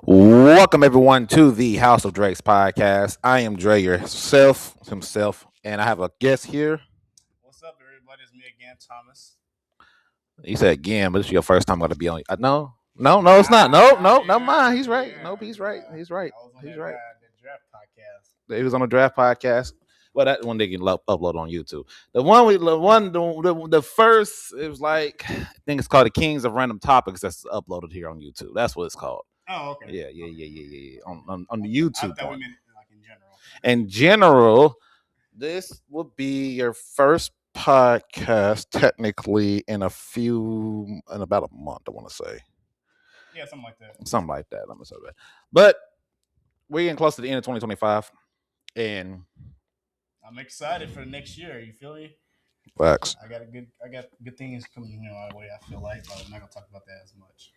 Welcome everyone to the House of Drakes podcast. I am Dre himself, and I have a guest here. What's up, everybody? It's me again, Thomas. He said again, but this is your first time going to be on. No, it's not. No, never mind. He's right. Nope, he's right. He's right. I was on He's right. that draft podcast. He was on the draft podcast. Well, that one they can upload on YouTube. The first, it was like I think it's called the Kings of Random Topics. That's uploaded here on YouTube. That's what it's called. Oh, okay. Yeah. On the I YouTube thought we one. meant like in general. In general, this will be your first podcast, technically, in about a month. I want to say Yeah, something like that. something like that. I'm gonna say that, but we're getting close to the end of 2025, and I'm excited for next year. You feel me? facts. I got good things coming my way. I feel like, but I'm not gonna talk about that as much.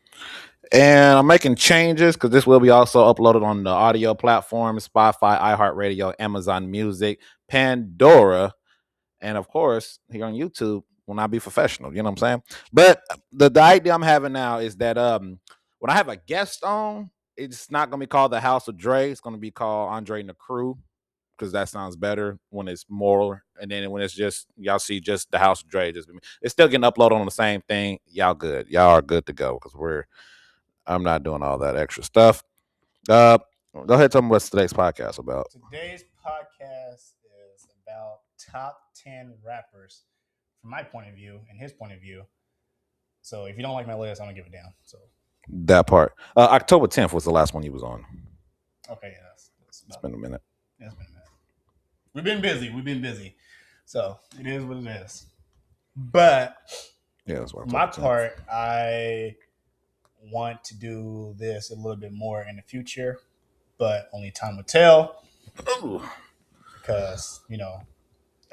And I'm making changes because this will be also uploaded on the audio platforms: Spotify, iHeartRadio, Amazon Music, Pandora, and of course here on YouTube will not be professional. You know what I'm saying? But the idea I'm having now is that when I have a guest on, it's not gonna be called the House of Dre. It's gonna be called Andre and the Crew because that sounds better when it's more. And then when it's just y'all see just the House of Dre, just it's still getting uploaded on the same thing. Y'all good. Y'all are good to go because I'm not doing all that extra stuff. Uh, Go ahead, tell me what's today's podcast about. Today's podcast is about top 10 rappers from my point of view and his point of view. So if you don't like my list, I'm gonna give it down. So That part. October 10th was the last one you was on. okay, yeah, that's It's been a minute. it's been a minute. We've been busy. So it is what it is. But Yeah, that's what for my part, I want to do this a little bit more in the future, but only time will tell because,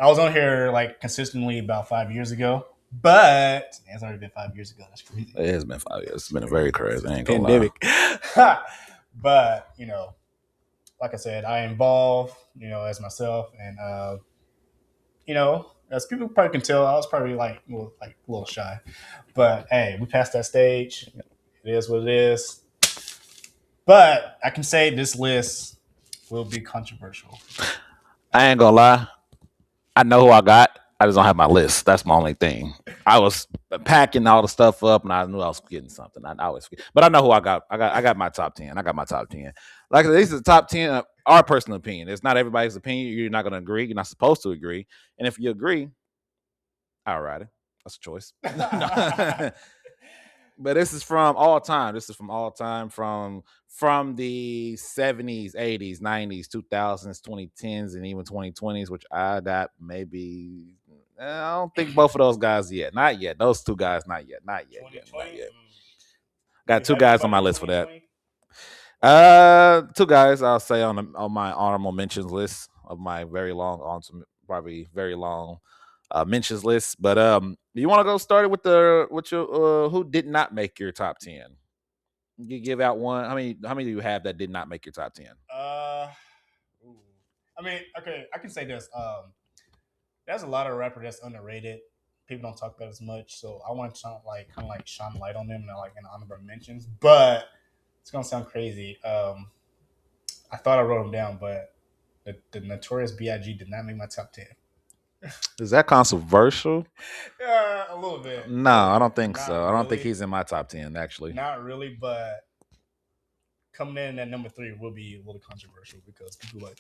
I was on here like consistently about 5 years ago, but it's already been 5 years ago. That's crazy. It has been 5 years. It's been a very crazy. I ain't gonna Pandemic. lie. But, like I said, I involve, as myself and, as people probably can tell, I was probably like a little shy. But hey, we passed that stage. It is what it is. But I can say this list will be controversial. I ain't gonna lie. I know who I got. I just don't have my list. That's my only thing. I was packing all the stuff up, and I knew I was getting something. I always forget, but I know who I got. I got my top 10. I got my top 10. Like these are the top 10. Our personal opinion. It's not everybody's opinion. You're not gonna agree. You're not supposed to agree. And if you agree, all right, that's a choice. But this is from all time. This is from all time, from the 70s, 80s, 90s, 2000s, 2010s, and even 2020s, which I got maybe. I don't think both of those guys yet. Not yet. Those two guys, not yet. Not yet. Not yet. Got two guys on my list for that. Two guys I'll say on my honorable mentions list of my very long, on some probably very long mentions list. But you want to go started with your who did not make your top 10? You give out one. How many do you have that did not make your top 10? Ooh. I mean, okay, I can say this. There's a lot of rapper that's underrated. People don't talk about it as much, so I want to kind of like shine light on them and like in honorable mentions. But it's gonna sound crazy. I thought I wrote them down, but the Notorious B.I.G. did not make my top 10. Is that controversial? Yeah, a little bit. No, I don't think Not so. I don't think really. he's in my top 10 actually. Not really, but coming in at number 3 will be a little controversial because people are like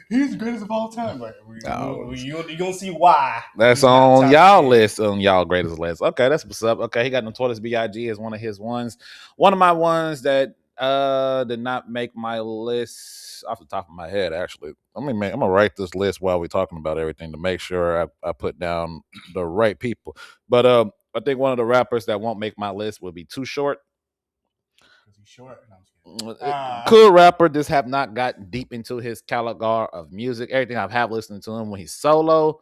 he's the greatest of all time. Like you're gonna see why. That's he's not on top y'all 10. list, on y'all greatest list. Okay, that's what's up. Okay, he got Notorious B.I.G. as one of his ones. One of my ones that did not make my list off the top of my head. Actually, I'm gonna write this list while we're talking about everything to make sure I put down the right people. But I think one of the rappers that won't make my list would be Too Short. Because he's short. No, I'm just kidding. Cool rapper, just have not gotten deep into his caliber of music. Everything I've have listened to him when he's solo,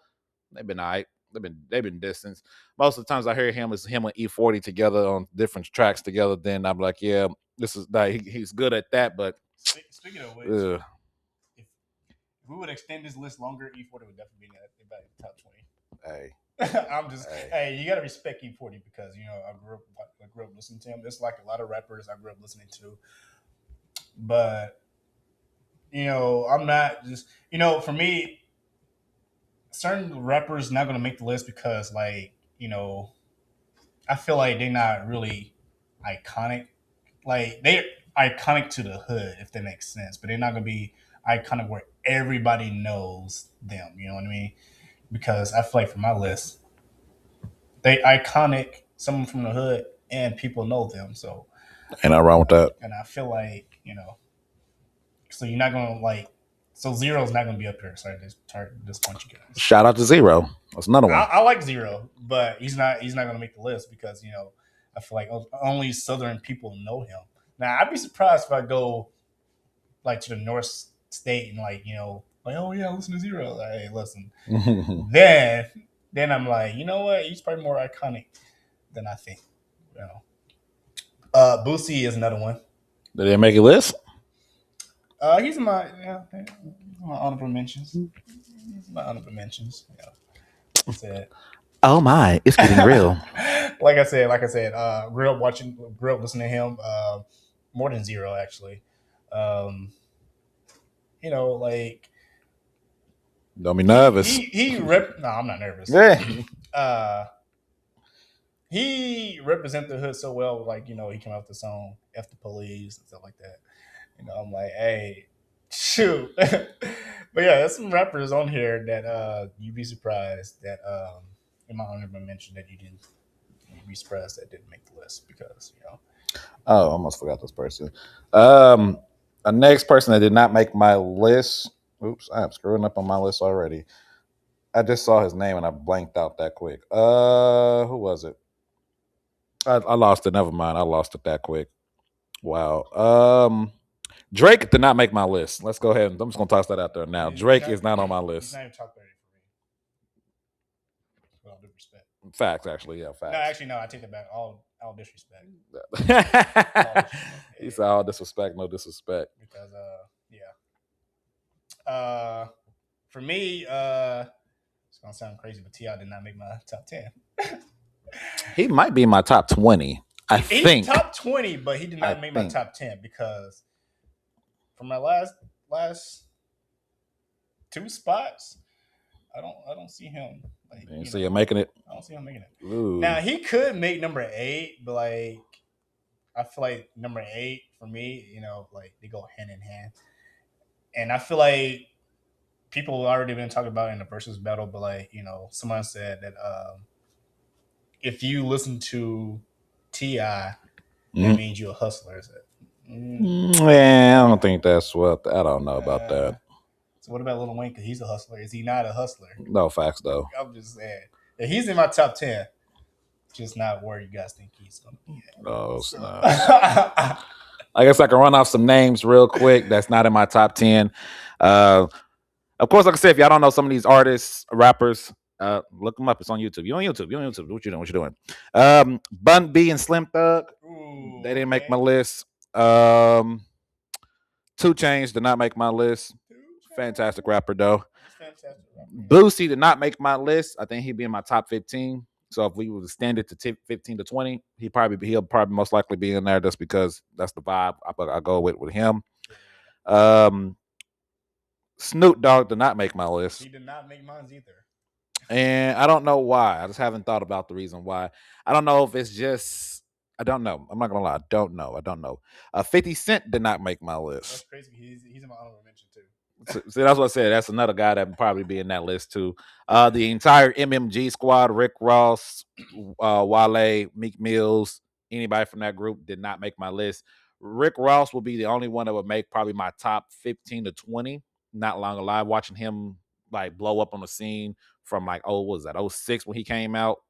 they've been all right. They've been distance. Most of the times I hear him is him and E40 together on different tracks together. Then I'm like, yeah, this is like he's good at that. But Speaking of which, if we would extend this list longer, E40 would definitely be in the top 20. hey, I'm just hey, you gotta respect E40 because I grew up listening to him. There's like a lot of rappers I grew up listening to. but I'm not just for me, certain rappers not gonna make the list because I feel like they're not really iconic. Like they're iconic to the hood, if that makes sense, but they're not gonna be iconic where everybody knows them. You know what I mean? Because I feel like for my list, they iconic, someone from the hood, and people know them. So, Ain't nothing wrong with that. and I feel like so you're not gonna so Zero's not gonna be up here. Sorry, to disappoint you guys. Shout out to Zero. That's another one. I like Zero, but he's not gonna make the list because I feel like only Southern people know him. Now I'd be surprised if I go to the North State and oh yeah, listen to Zero. Like, hey, listen. Then I'm like, you know what? He's probably more iconic than I think. Boosie is another one. Did they make a list? He's in my honorable mentions. He's my honorable mentions. Yeah. That's it. Oh my, it's getting real. like I said, grew up listening to him, more than Zero actually. Um, like Don't be nervous. No, I'm not nervous. Yeah. He represent the hood so well. Like he came out with the song "F the Police" and stuff like that. I'm like, hey, shoot. But yeah, there's some rappers on here that you'd be surprised that in my honorable mention that you'd be surprised that didn't make the list because Oh, I almost forgot this person. A next person that did not make my list. Oops, I'm screwing up on my list already. I just saw his name and I blanked out that quick. Who was it? I lost it. Never mind. I lost it that quick. Wow. Drake did not make my list. Let's go ahead. I'm just gonna toss that out there now. Drake is not on my he's list. not even top 30 for me. With all due respect. Facts, actually, yeah, No, facts. actually, no. I take it back. All disrespect. He said all disrespect, no disrespect. Because for me, it's gonna sound crazy, but Ti did not make my top 10. He might be in my top 20. I think He's top 20, but he did not make my top 10 because for my last two spots, I don't see him. So you're making it. I don't see him making it. Ooh. Now he could make number 8, but I feel like number 8 for me, they go hand in hand, and I feel like people have already been talking about it in the versus battle, but someone said that if you listen to Ti, that means you're a hustler. Is it? Yeah, I don't think that's what. I don't know about that. So what about Lil Wayne? Because he's a hustler. Is he not a hustler? No facts though. I'm just saying. Yeah, he's in my top 10. Just not where you guys think he's going to be at. No, it's not. I guess I can run off some names real quick. That's not in my top 10. Of course, like I said, if y'all don't know some of these artists, rappers, look them up. It's on YouTube. You on YouTube. What you doing? Bun B and Slim Thug. Ooh, they didn't make my list. 2 Chainz did not make my list. Fantastic rapper though. Boosie did not make my list. I think he'd be in my top 15. So if we were to stand it to 15 to 20, he'll probably most likely be in there just because that's the vibe I go with him. Snoop Dogg did not make my list. He did not make mine either. And I don't know why. I just haven't thought about the reason why. I don't know if it's just. I don't know. I'm not gonna lie. I don't know. 50 Cent did not make my list. That's crazy. He's in my honorable mention too. See, that's what I said. That's another guy that would probably be in that list too. The entire MMG squad: Rick Ross, Wale, Meek Mills, anybody from that group did not make my list. Rick Ross will be the only one that would make probably my top 15 to 20. Not long alive, watching him blow up on the scene from what was that 06 when he came out.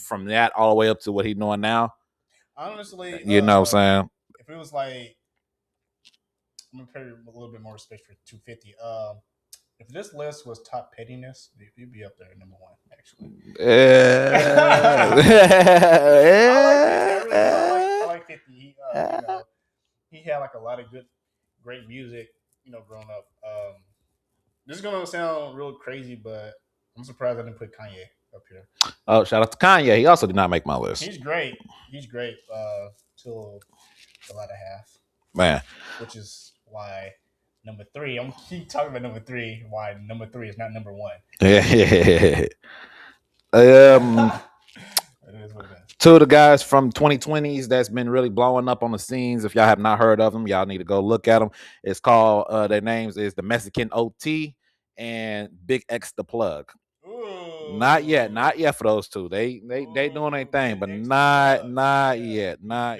From that all the way up to what he's doing now. Honestly, you know what I'm saying? If it was I'm gonna pay a little bit more respect for 250. If this list was top pettiness, you'd be up there number 1, actually. I like 50. He had a lot of great music, growing up. This is gonna sound real crazy, but I'm surprised I didn't put Kanye up here. Oh, shout out to Kanye. He also did not make my list. He's great. Till the latter half. Man. which is why number 3. I'm gonna keep talking about number 3. Why number 3 is not number 1. Yeah. It is what it is. Two of the guys from 2020s that's been really blowing up on the scenes. If y'all have not heard of them, y'all need to go look at them. It's called their names is the Mexican OT and Big X the Plug. Ooh. Not yet for those two. They doing their thing, but not yet. The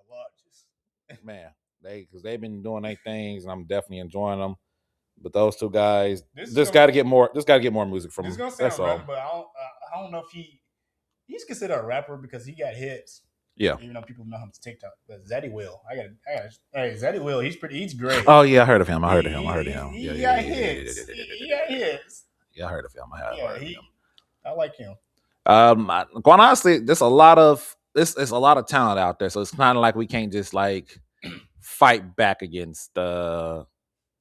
largest. Man, because they've been doing their things, and I'm definitely enjoying them. But those two guys, just got to get more. Just got to get more music from This them. is gonna That's sound all. random, but I don't know if he's considered a rapper because he got hits. Yeah. Even though people know him to TikTok, but Zaddy Will, hey, Zaddy Will, he's great. Oh yeah, I heard of him. He got hits. He got hits. Yeah, I heard of him. I heard of him. I like him. Quite honestly, there's a lot of it's a lot of talent out there, so it's kind of like we can't just like fight back against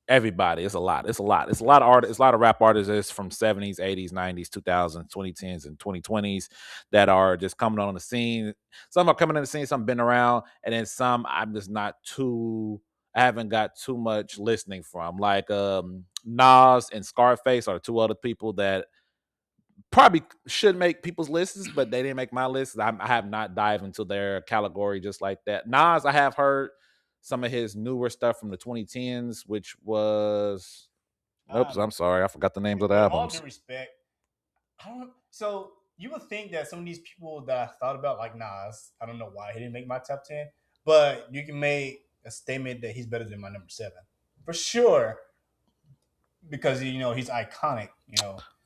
everybody. It's a lot of artists, it's a lot of rap artists from 70s, 80s, 90s, 2000s, 2010s, and 2020s that are just coming on the scene. Some are coming on the scene, some been around, and then some I'm just not too. I haven't got too much listening from. Like Nas and Scarface are two other people that probably should make people's lists, but they didn't make my list. I have not dived into their category just like that. Nas, I have heard some of his newer stuff from the 2010s, which was oops, I'm sorry, I forgot the names of the albums. All due respect, so you would think that some of these people that I thought about, like Nas, I don't know why he didn't make my top 10, but you can make a statement that he's better than my number 7 for sure, because he's iconic.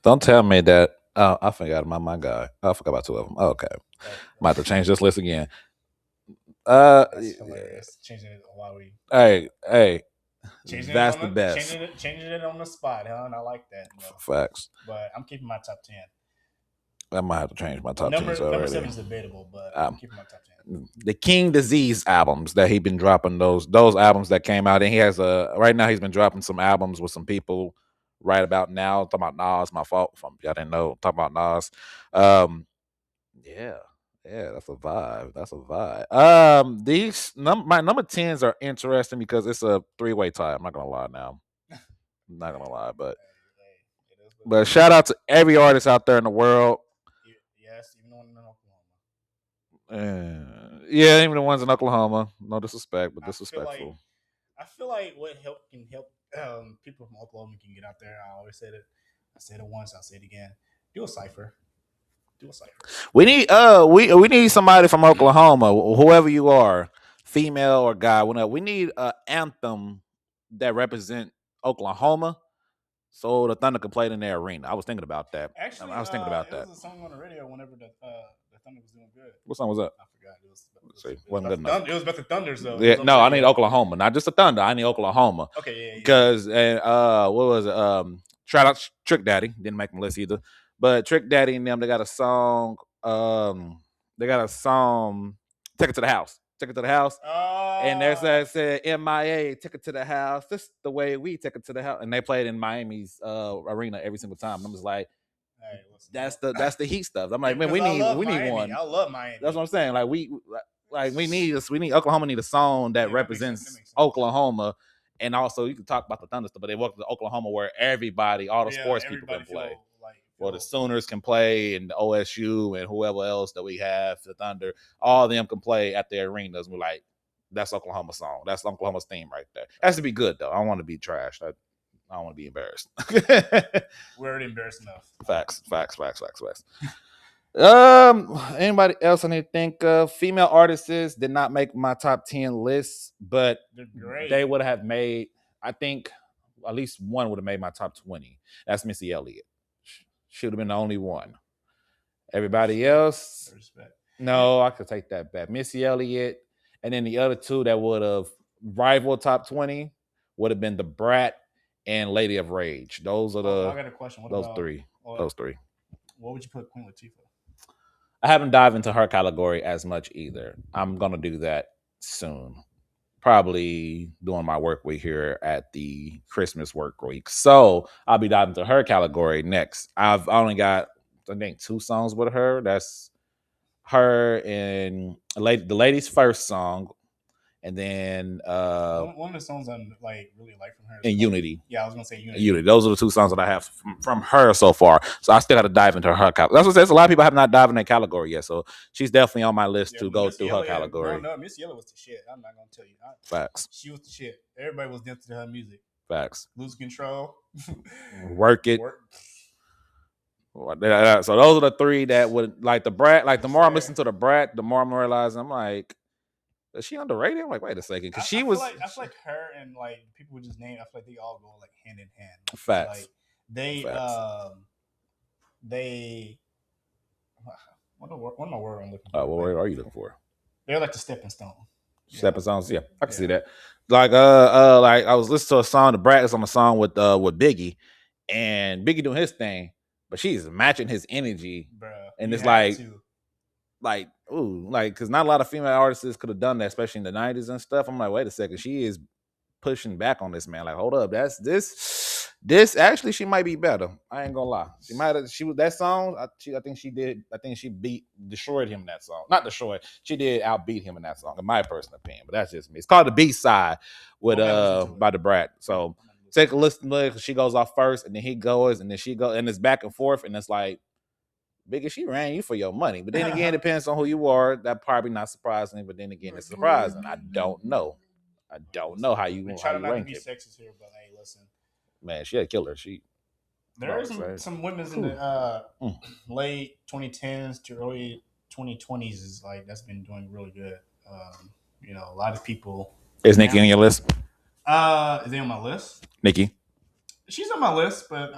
Don't tell me that. Oh, I forgot my guy. I forgot about two of them. Oh, okay, might have to change this list again. That's hilarious. Changing it while we. Hey, that's the best. Changing it on the spot, huh? And I like that. Facts. But I'm keeping my top 10. I might have to change my top 10. Number 7 is debatable, but I'm keeping my top 10. The King Disease albums that he been dropping, those albums that came out, and he has right now he's been dropping some albums with some people right about now. I'm talking about Nas, my fault. If y'all didn't know, I'm talking about Nas. Yeah, that's a vibe. These my number 10s are interesting because it's a 3-way tie. I'm not gonna lie now. I'm not gonna lie, but shout out to every artist out there in the world. Yes, even the one in Oklahoma. Yeah, even the ones in Oklahoma. No disrespect, but disrespectful. I feel like what can help people from Oklahoma can get out there. I always said it. I said it once. I'll say it again. Do a cipher. We need we need somebody from Oklahoma, whoever you are, female or guy, whatever. We need an anthem that represent Oklahoma, so the Thunder could play it in their arena. I was thinking about that. Actually, I was thinking about that. There was a song on the radio whenever the Thunder was doing good. What song was that? I forgot. It was about the Thunders though. Yeah, no, I need Oklahoma, not just the Thunder. I need Oklahoma. Okay, yeah. Because what was it? Shout out Trick Daddy, didn't make my list either. But Trick Daddy and them, they got a song. Take It to the House. Take It to the House. And there's that said MIA, take it to the house. This is the way we take it to the house. And they played in Miami's arena every single time. And I'm just like, hey, that's the Heat stuff. I'm like, man, we need one. I love Miami. That's what I'm saying. Like we need Oklahoma need a song that represents Oklahoma. And also you can talk about the Thunder stuff, but they work to Oklahoma where everybody, all the sports people can play. Well, the Sooners can play, and the OSU and whoever else that we have, the Thunder, all of them can play at their arenas. We're like, that's Oklahoma song. That's Oklahoma's theme right there. It has to be good though. I don't want to be trashed. I don't want to be embarrassed. We're already embarrassed enough. Facts. Anybody else I need to think of? Female artists did not make my top 10 lists, but they would have made, I think at least one would have made my top 20. That's Missy Elliott. Should have been the only one. Everybody else, no, I could take that back. Missy Elliott, and then the other two that would have rival top 20 would have been The Brat and Lady of Rage. Those are the. I got a question. Those three. What would you put Queen Latifah? I haven't dived into her category as much either. I'm gonna do that soon. Probably doing my work week here at the Christmas work week. So I'll be diving into her category next. I've only got, I think, 2 songs with her. That's her and the lady's first song. And then one of the songs I like really like from her is and Unity. Yeah, I was gonna say Unity. Unity. Those are the two songs that I have from her so far. So I still got to dive into her category. That's what it says. A lot of people have not dived in that category yet. So she's definitely on my list to go through her category. No, Miss Yellow was the shit. I'm not gonna tell you. Facts. She was the shit. Everybody was dancing to her music. Facts. Lose Control. Work It. So those are the three that would like the Brat. Like the more I'm listening to the Brat, the more I'm realizing I'm like, is she underrated? I'm like, wait a second, because she was. I feel like her and like people would just name. I feel like they all go like hand in hand. Facts. Like they what am I word I'm looking for? What word are you looking for? They're like the stepping stone. Stepping stones. Yeah, I can see that. Like like I was listening to a song. The Brat is on a song with Biggie, and Biggie doing his thing, but she's matching his energy, bruh, and it's like ooh, like because not a lot of female artists could have done that, especially in the '90s and stuff. I'm like, wait a second, she is pushing back on this man. Like, hold up, that's this actually she might be better. I ain't gonna lie. She was that song. I think she destroyed him in that song. Not destroyed. She did outbeat him in that song, in my personal opinion. But that's just me. It's called the B-side with by the Brat. So take a listen to it. She goes off first, and then he goes, and then she goes, and it's back and forth, and it's like, Biggie, she ran you for your money. But then again, it depends on who you are. That probably not surprising, but then again, it's surprising. I don't know how you try to not rank be it. sexist here, but hey, listen. Man, she had killer. There are some women's in the late 2010s to early 2020s is like that's been doing really good. A lot of people. Is Nicki on your list? Is they on my list? Nicki. She's on my list, but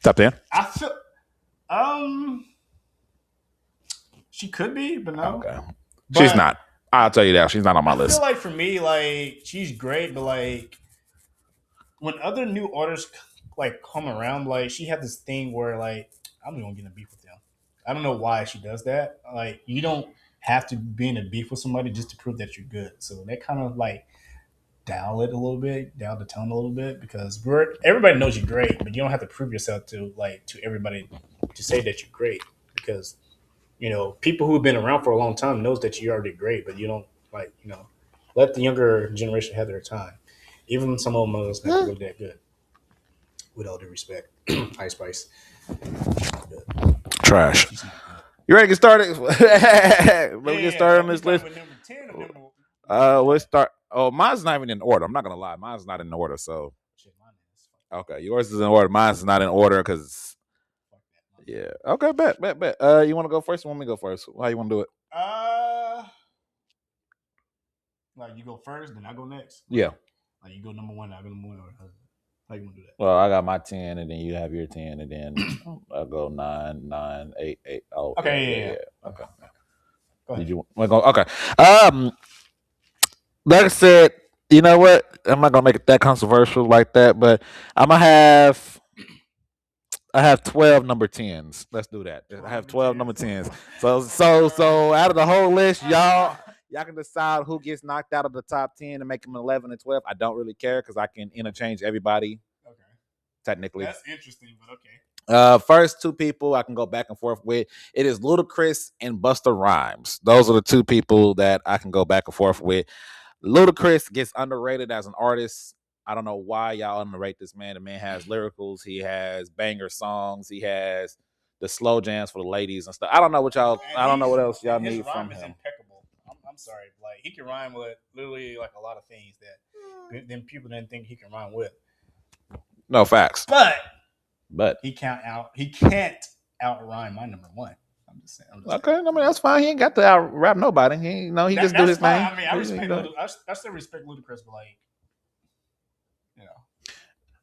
top 10. I feel she could be, but no. Okay. She's not. I'll tell you that. She's not on my list. I feel like for me, like she's great, but like when other new artists like come around, like she had this thing where like I'm gonna get in a beef with them. I don't know why she does that. Like you don't have to be in a beef with somebody just to prove that you're good. So that kind of like dial the tone a little bit because everybody knows you're great, but you don't have to prove yourself to everybody to say that you're great because people who've been around for a long time knows that you're already great, but you don't let the younger generation have their time. Even some of them not look that good. With all due respect, Ice Spice. Trash. You ready to get started? Let me get started on this list. Let's start. Oh, mine's not even in order. I'm not gonna lie, mine's not in order. So, okay, yours is in order. Mine's not in order because. Yeah. Okay. Bet. You want to go first? Or want me to go first? How you want to do it? Like you go first, then I go next. Yeah. Like you go number one, I go number one. How you want to do that? Well, I got my 10, and then you have your 10, and then I'll go 9, 9, 8, 8. Oh, okay. Yeah. Okay. Go ahead. Did you want to go? Okay. Like I said, you know what? I'm not gonna make it that controversial like that, but I have 12 number 10s. Let's do that. I have 12 number 10s. So out of the whole list, y'all can decide who gets knocked out of the top 10 and make them 11 and 12. I don't really care because I can interchange everybody. Okay. Technically. That's interesting, but okay. First two people I can go back and forth with. It is Ludacris and Busta Rhymes. Those are the two people that I can go back and forth with. Ludacris gets underrated as an artist. I don't know why y'all underrate this man. The man has lyricals. He has banger songs. He has the slow jams for the ladies and stuff. I don't know what y'all. I don't know what else y'all need from him. Impeccable. I'm sorry, like he can rhyme with literally like a lot of things that then people didn't think he can rhyme with. No facts. But he can't out rhyme my number one. I'm just saying. Okay, I mean that's fine. He ain't got to out rap nobody. He just do his thing. I mean, I still respect Ludacris, but like,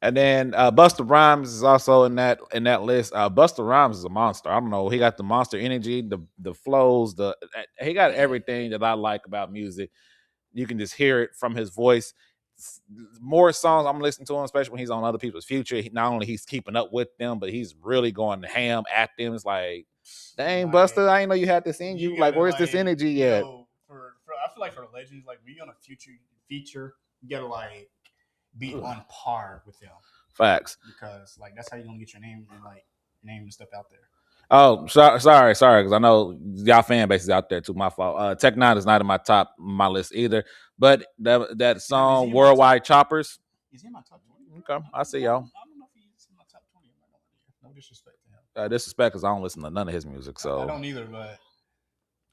And then Busta Rhymes is also in that list. Busta Rhymes is a monster. I don't know. He got the monster energy, the flows, he got everything that I like about music. You can just hear it from his voice. More songs I'm listening to him, especially when he's on other people's future. Not only he's keeping up with them, but he's really going ham at them. It's like, dang, Busta, I didn't know you had this in you. Like, where's this energy yet? I feel like for legends, like when you on a future feature, you gotta like be on par with them. Facts. Because like that's how you're gonna get your name and like name and stuff out there. Oh, sorry, because I know y'all fan base is out there too. My fault. Tech Nine is not in my list either. But that Damn, is song he in my top? Worldwide Choppers. Is he in my top 20? Okay, I see y'all. I don't know if he's in my top 20. I'm not gonna lie. No disrespect to him. Disrespect because I don't listen to none of his music, I so don't either, but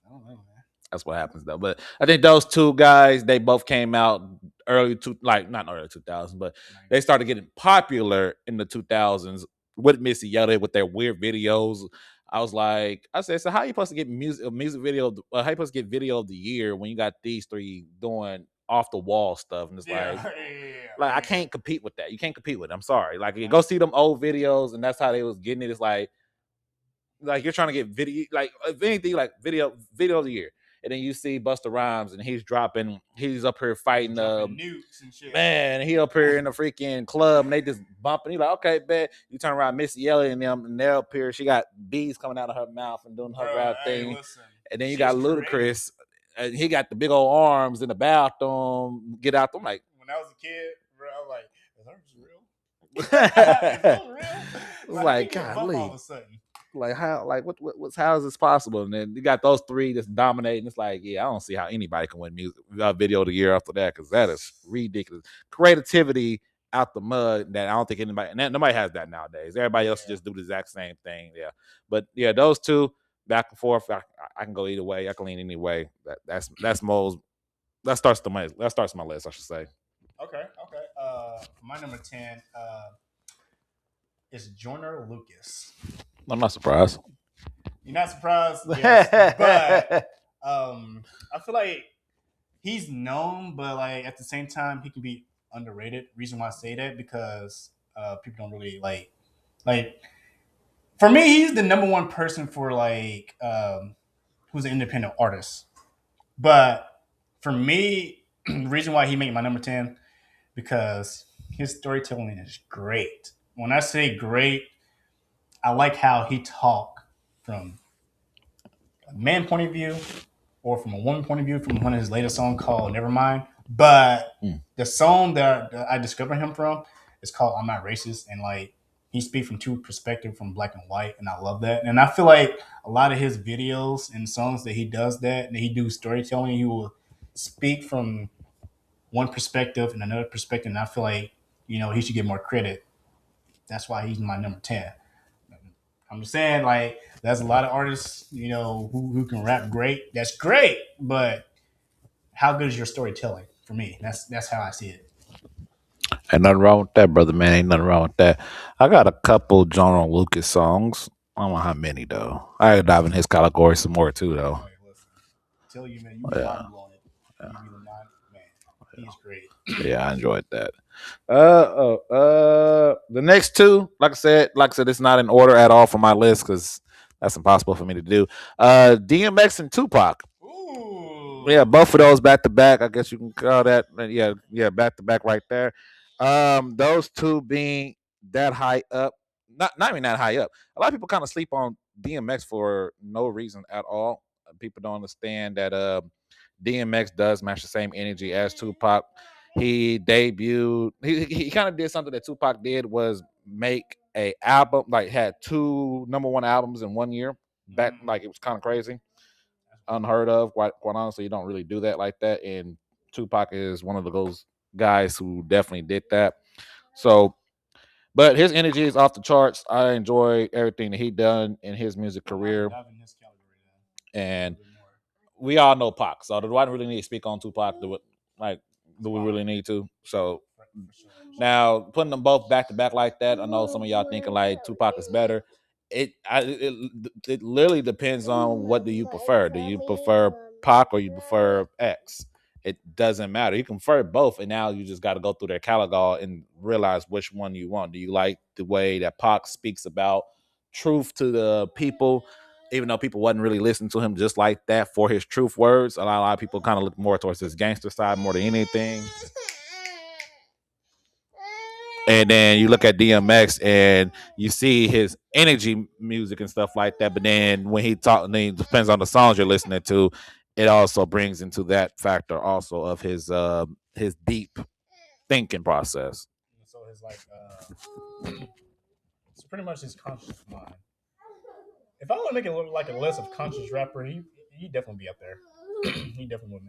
I don't know, man. that's what happens though. But I think those two guys, they both came out not early 2000s, but they started getting popular in the 2000s with Missy Elliott with their weird videos. I said, so how you supposed to get music video? How you supposed to get video of the year when you got these three doing off the wall stuff? And it's like I can't compete with that. You can't compete with it. I'm sorry. Like you go see them old videos, and that's how they was getting it. It's like you're trying to get video, like if anything, like video of the year. And then you see Busta Rhymes, and he's up here fighting nukes and shit. Man, he up here in the freaking club, and they just bumping. You like, okay, bet. You turn around, Missy Elliott and them, and they're up here. She got bees coming out of her mouth and doing her rap thing. Listen, and then you got Ludacris, and he got the big old arms in the bathroom. Get out there. I'm like, when I was a kid, bro, I was like, is that real? Is that real? Like, golly. All of a sudden. Like how how is this possible? And then you got those three just dominating. It's like, yeah, I don't see how anybody can win music video of the year after that, because that is ridiculous. Creativity out the mud that I don't think nobody has that nowadays. Everybody else just do the exact same thing. Yeah. But yeah, those two back and forth, I can go either way. I can lean any way. That's Mo's that starts my list, I should say. Okay. My number 10 is Joyner Lucas. I'm not surprised. You're not surprised? Yes. But I feel like he's known, but like at the same time, he can be underrated. Reason why I say that, because people don't really like for me, he's the number one person for like who's an independent artist. But for me, the reason why he made my number 10, because his storytelling is great. When I say great, I like how he talk from a man point of view or from a woman point of view from one of his latest songs called Nevermind. But the song that I discovered him from is called I'm Not Racist. And like he speaks from two perspectives, from black and white. And I love that. And I feel like a lot of his videos and songs that he does that he do storytelling, he will speak from one perspective and another perspective. And I feel like, he should get more credit. That's why he's my number 10. I'm just saying, like, there's a lot of artists, who can rap great. That's great, but how good is your storytelling? For me, that's how I see it. Ain't nothing wrong with that, brother, man. Ain't nothing wrong with that. I got a couple John Lucas songs. I don't know how many though. I gotta dive in his category some more too, though. Right, listen. I tell you, man, you mind blowing it. Yeah. Man, he's great. Yeah, I enjoyed that. The next two, like I said, it's not in order at all for my list because that's impossible for me to do. DMX and Tupac. Ooh. Yeah, both of those back to back. I guess you can call that. Yeah, back to back right there. Those two being that high up, not even that high up. A lot of people kind of sleep on DMX for no reason at all. People don't understand that DMX does match the same energy as Tupac. He debuted. He kind of did something that Tupac did, was make a album, like had two number one albums in 1 year. Back, like it was kind of crazy, unheard of. Quite honestly, you don't really do that like that. And Tupac is one of those guys who definitely did that. So, but his energy is off the charts. I enjoy everything that he done in his music career. And we all know Pac, so do I really need to speak on Tupac? Do we really need to? So now putting them both back to back like that, I know some of y'all thinking like Tupac is better. It literally depends on what do you prefer. Do you prefer Pac or you prefer X? It doesn't matter. You can prefer both, and now you just got to go through their catalog and realize which one you want. Do you like the way that Pac speaks about truth to the people? Even though people wasn't really listening to him just like that for his truth words, a lot of people kind of look more towards his gangster side more than anything. And then you look at DMX and you see his energy music and stuff like that. But then when he talk, it depends on the songs you're listening to. It also brings into that factor also of his deep thinking process. So his it's pretty much his conscious mind. if I want to make it look like a list of conscious rapper, he definitely be up there. He definitely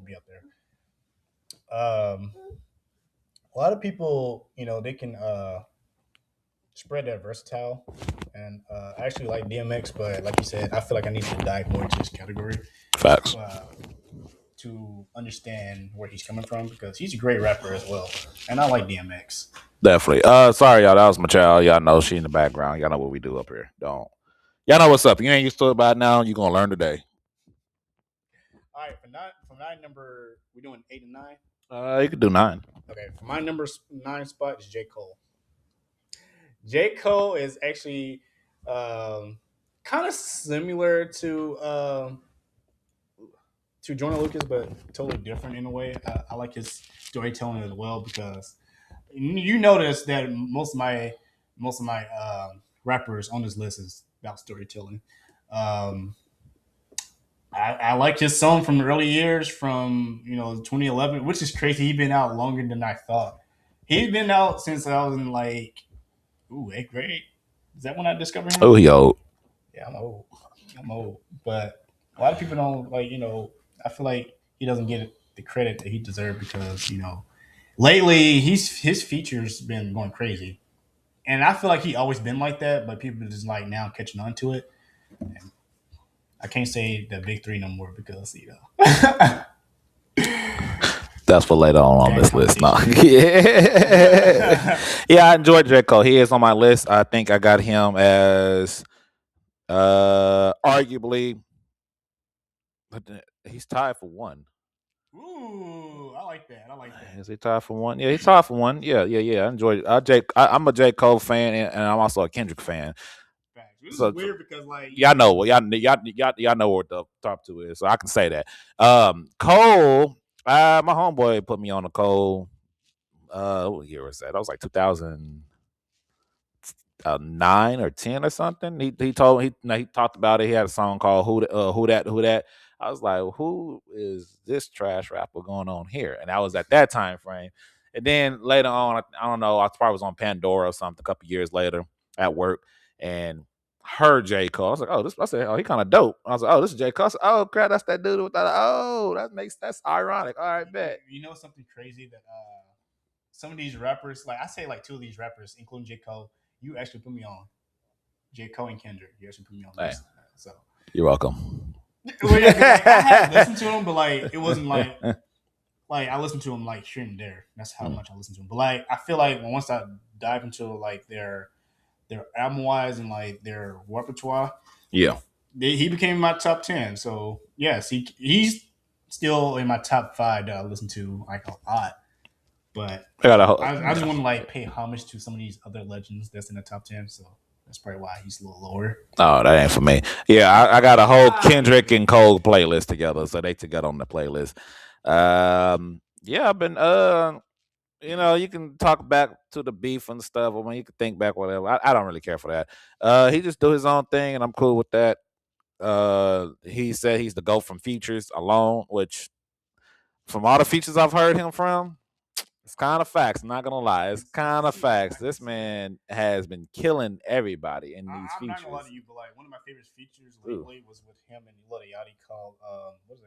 be up there. A lot of people, they can spread that versatile, and I actually like DMX, but like you said, I feel like I need to dive more into this category Facts. to understand where he's coming from because he's a great rapper as well, and I like DMX. Definitely. Sorry, y'all. That was my child. Y'all know she in the background. Y'all know what we do up here. Don't. Y'all know what's up. You ain't used to it by now. You gonna learn today. All right, for nine number, we doing 8 and 9. You could do 9. Okay, for my number 9 spot is J. Cole. J. Cole is actually kind of similar to Jordan Lucas, but totally different in a way. I like his storytelling as well because you notice that most of my rappers on this list is about storytelling. Um, I like his song from the early years, from 2011, which is crazy. He's been out longer than I thought. He's been out since I was in like 8th grade. Is that when I discovered him? Oh, he old. Yeah, I'm old. I'm old, but a lot of people don't like. I feel like he doesn't get the credit that he deserves because lately his features been going crazy, and I feel like he always been like that, but people just like now catching on to it. And I can't say the big three no more because That's for later on this list. No. Yeah. Yeah, I enjoyed J. Cole. He is on my list. I think I got him as arguably, but he's tied for 1. Ooh, I like that. I like that. Is he tied for 1? Yeah, he's tied for 1. Yeah. I enjoyed it. I'm a J. Cole fan, and I'm also a Kendrick fan. This is weird because y'all know y'all know what the top 2 is, so I can say that. Cole, my homeboy put me on the Cole. What year was that? I was like 2009 or 10 or something. He talked about it. He had a song called Who That. I was like, who is this trash rapper going on here? And I was at that time frame. And then later on, I don't know, I probably was on Pandora or something a couple years later at work and heard J. Cole. I was like, I said, he kind of dope. I was like, this is J. Cole. I said, oh crap, that's that dude with that. Oh, that's ironic. All right, bet. Something crazy that some of these rappers, like I say, like 2 of these rappers, including J. Cole, you actually put me on. J. Cole and Kendrick, you actually put me on this. So you're welcome. Well, yeah, like, I had listened to him, but like it wasn't like I listened to him like here and there. That's how much I listened to him. But like I feel like once I dive into like their album wise and like their repertoire, yeah, he became my top 10. So yes, he's still in my top 5 that I listen to like a lot. But I just want to like pay homage to some of these other legends that's in the top 10. So that's probably why he's a little lower. Oh, that ain't for me. Yeah, I got a whole Kendrick and Cole playlist together, so they together on the playlist. Yeah, I've been you can talk back to the beef and stuff. I mean, you can think back, whatever. I don't really care for that. He just do his own thing, and I'm cool with that. He said he's the GOAT from features alone, which from all the features I've heard him from, it's kind of facts. I'm not gonna lie, it's kind of facts. This man has been killing everybody in these features. I'm not gonna lie to you, but like one of my favorite features lately was with him and Lil Yachty called what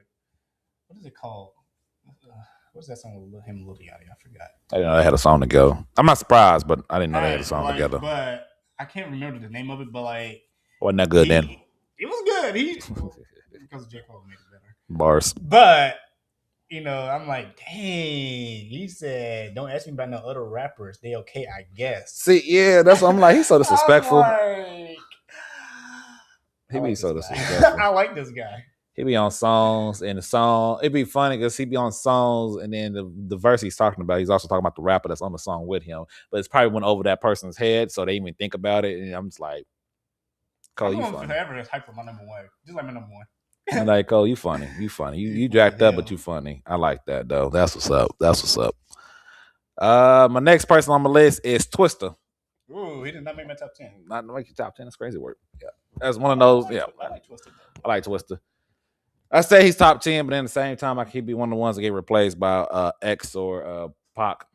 is it called? What's that song with him and Lil Yachty? I forgot. I didn't know they had a song together. I'm not surprised, but I didn't know they had a song together. But I can't remember the name of it. But like, wasn't that good then? It was good. Because J. Cole made it better. Bars. But I'm like, dang. He said, "Don't ask me about no other rappers. They okay, I guess." See, yeah, that's what I'm like. He's so disrespectful. He be so disrespectful. I like this guy. He be on songs, and the song, it'd be funny because he be on songs, and then the verse he's talking about, he's also talking about the rapper that's on the song with him. But it's probably went over that person's head, so they even think about it. And I'm just like, Cole, you funny. Forever is hype for my number 1, just like my number 1. I'm like, Cole, you funny. You jacked up, but you funny. I like that though. That's what's up. My next person on my list is Twista. Ooh, he did not make my top 10. Not make your top 10. That's crazy work. Yeah, that's one of those. I like Twista. I like Twista. I say he's top 10, but at the same time, he'd be one of the ones that get replaced by X or Pac.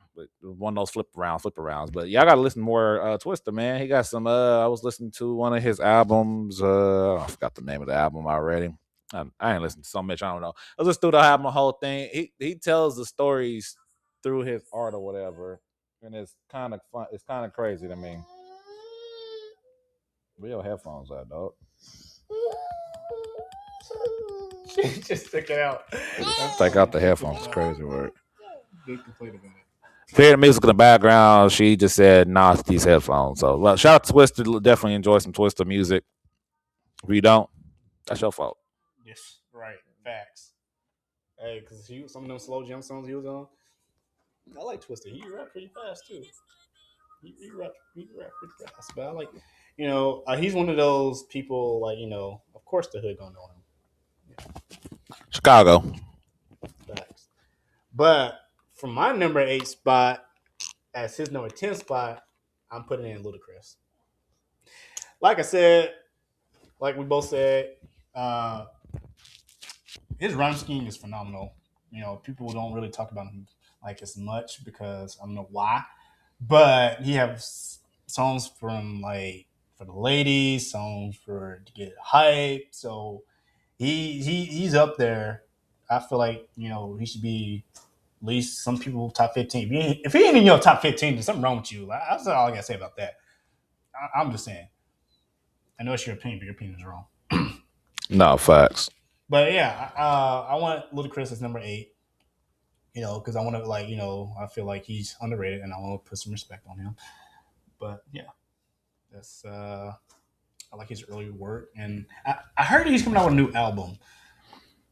but one of those flip arounds. But y'all gotta listen more Twista, man. He got some I was listening to one of his albums. I forgot the name of the album already. I ain't listened to so much, I don't know. I was just through the album, the whole thing. He tells the stories through his art or whatever. And it's kind of fun. It's kind of crazy to me. Where your headphones at, dog? She just took it out. Take out the headphones. It's crazy work. Big complaint about it. Hear the music in the background. She just said, "Nah, it's these headphones." So, well, shout out to Twista. Definitely enjoy some Twista music. If you don't, that's your fault. Yes, right. Facts. Hey, because some of them slow jam songs he was on, I like Twista. He rap pretty fast too. He rap pretty fast. But I like, he's one of those people. Like, of course the hood gonna know him. Chicago. Facts. But for my number 8 spot, as his number 10 spot, I'm putting in Ludacris. Like I said, like we both said, his rhyme scheme is phenomenal. People don't really talk about him like as much because I don't know why, but he has songs from like for the ladies, songs for to get hype. So he's up there. I feel like he should be at least some people top 15. If he ain't in your top 15, there's something wrong with you. That's all I gotta say about that. I'm just saying. I know it's your opinion, but your opinion is wrong. No, facts. But yeah, I want Ludacris as number 8. Because I want to I feel like he's underrated, and I want to put some respect on him. But yeah, that's I like his early work, and I heard he's coming out with a new album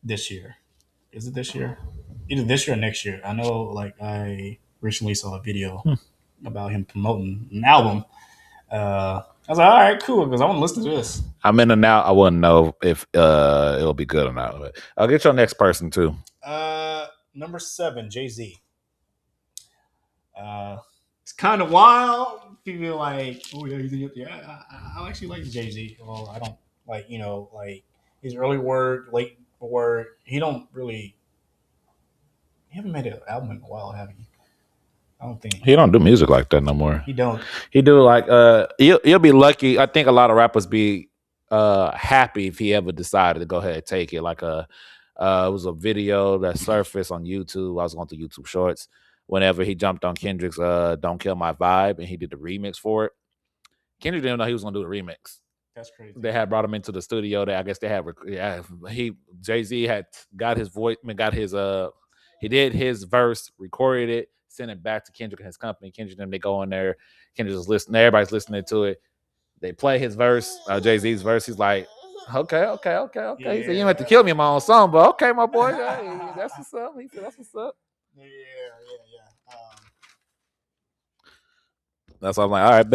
this year. Is it this year? Either this year or next year. I know, like I recently saw a video about him promoting an album. I was like, all right, cool, because I want to listen to this. I'm in and out. I wouldn't know if it'll be good or not. But I'll get your next person too. Number 7, Jay-Z. It's kind of wild. People like, oh yeah, I actually like Jay-Z. Well, I don't like like his early work, late work. He haven't made an album in a while, have you? I don't think he don't do music like that no more. He don't. He do like you'll be lucky. I think a lot of rappers be happy if he ever decided to go ahead and take it. Like it was a video that surfaced on YouTube. I was going through YouTube Shorts whenever he jumped on Kendrick's "Don't Kill My Vibe" and he did the remix for it. Kendrick didn't know he was going to do the remix. That's crazy. They had brought him into the studio. I guess they had Jay-Z had got his voice, he did his verse, recorded it, sent it back to Kendrick and his company. Kendrick and they go in there. Kendrick just listen. Everybody's listening to it. They play his verse, Jay-Z's verse. He's like, okay. Yeah. He said, you don't have to kill me in my own song, but okay, my boy. Hey, that's what's up. He said, that's what's up. Yeah. That's why I'm like, all right,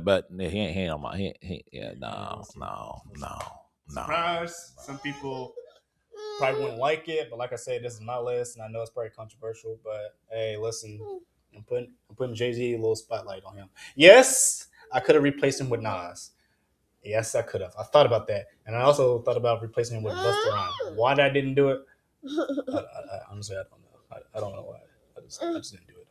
bet. He ain't on my. No. Surprise! Some people probably wouldn't like it, but like I said, this is my list, and I know it's probably controversial. But hey, listen, I'm putting Jay-Z a little spotlight on him. Yes, I could have replaced him with Nas. Yes, I could have. I thought about that, and I also thought about replacing him with Busta Rhymes. Why I didn't do it? Honestly, I don't know. I don't know why. I just didn't do it.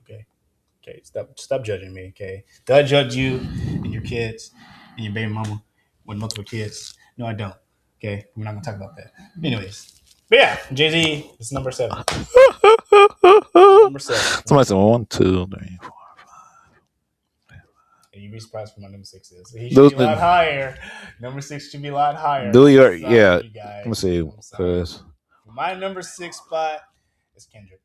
Okay, stop judging me. Okay, do I judge you and your kids and your baby mama with multiple kids? No, I don't. Okay, we're not gonna talk about that. Anyways, but yeah, Jay-Z is number 7. Number 7. Somebody said 1, 2, 3, 4, 5. And you'd be surprised what my number 6 is. He should be a lot higher. Number 6 should be a lot higher. Let me see. Cause my number 6 spot is Kendrick.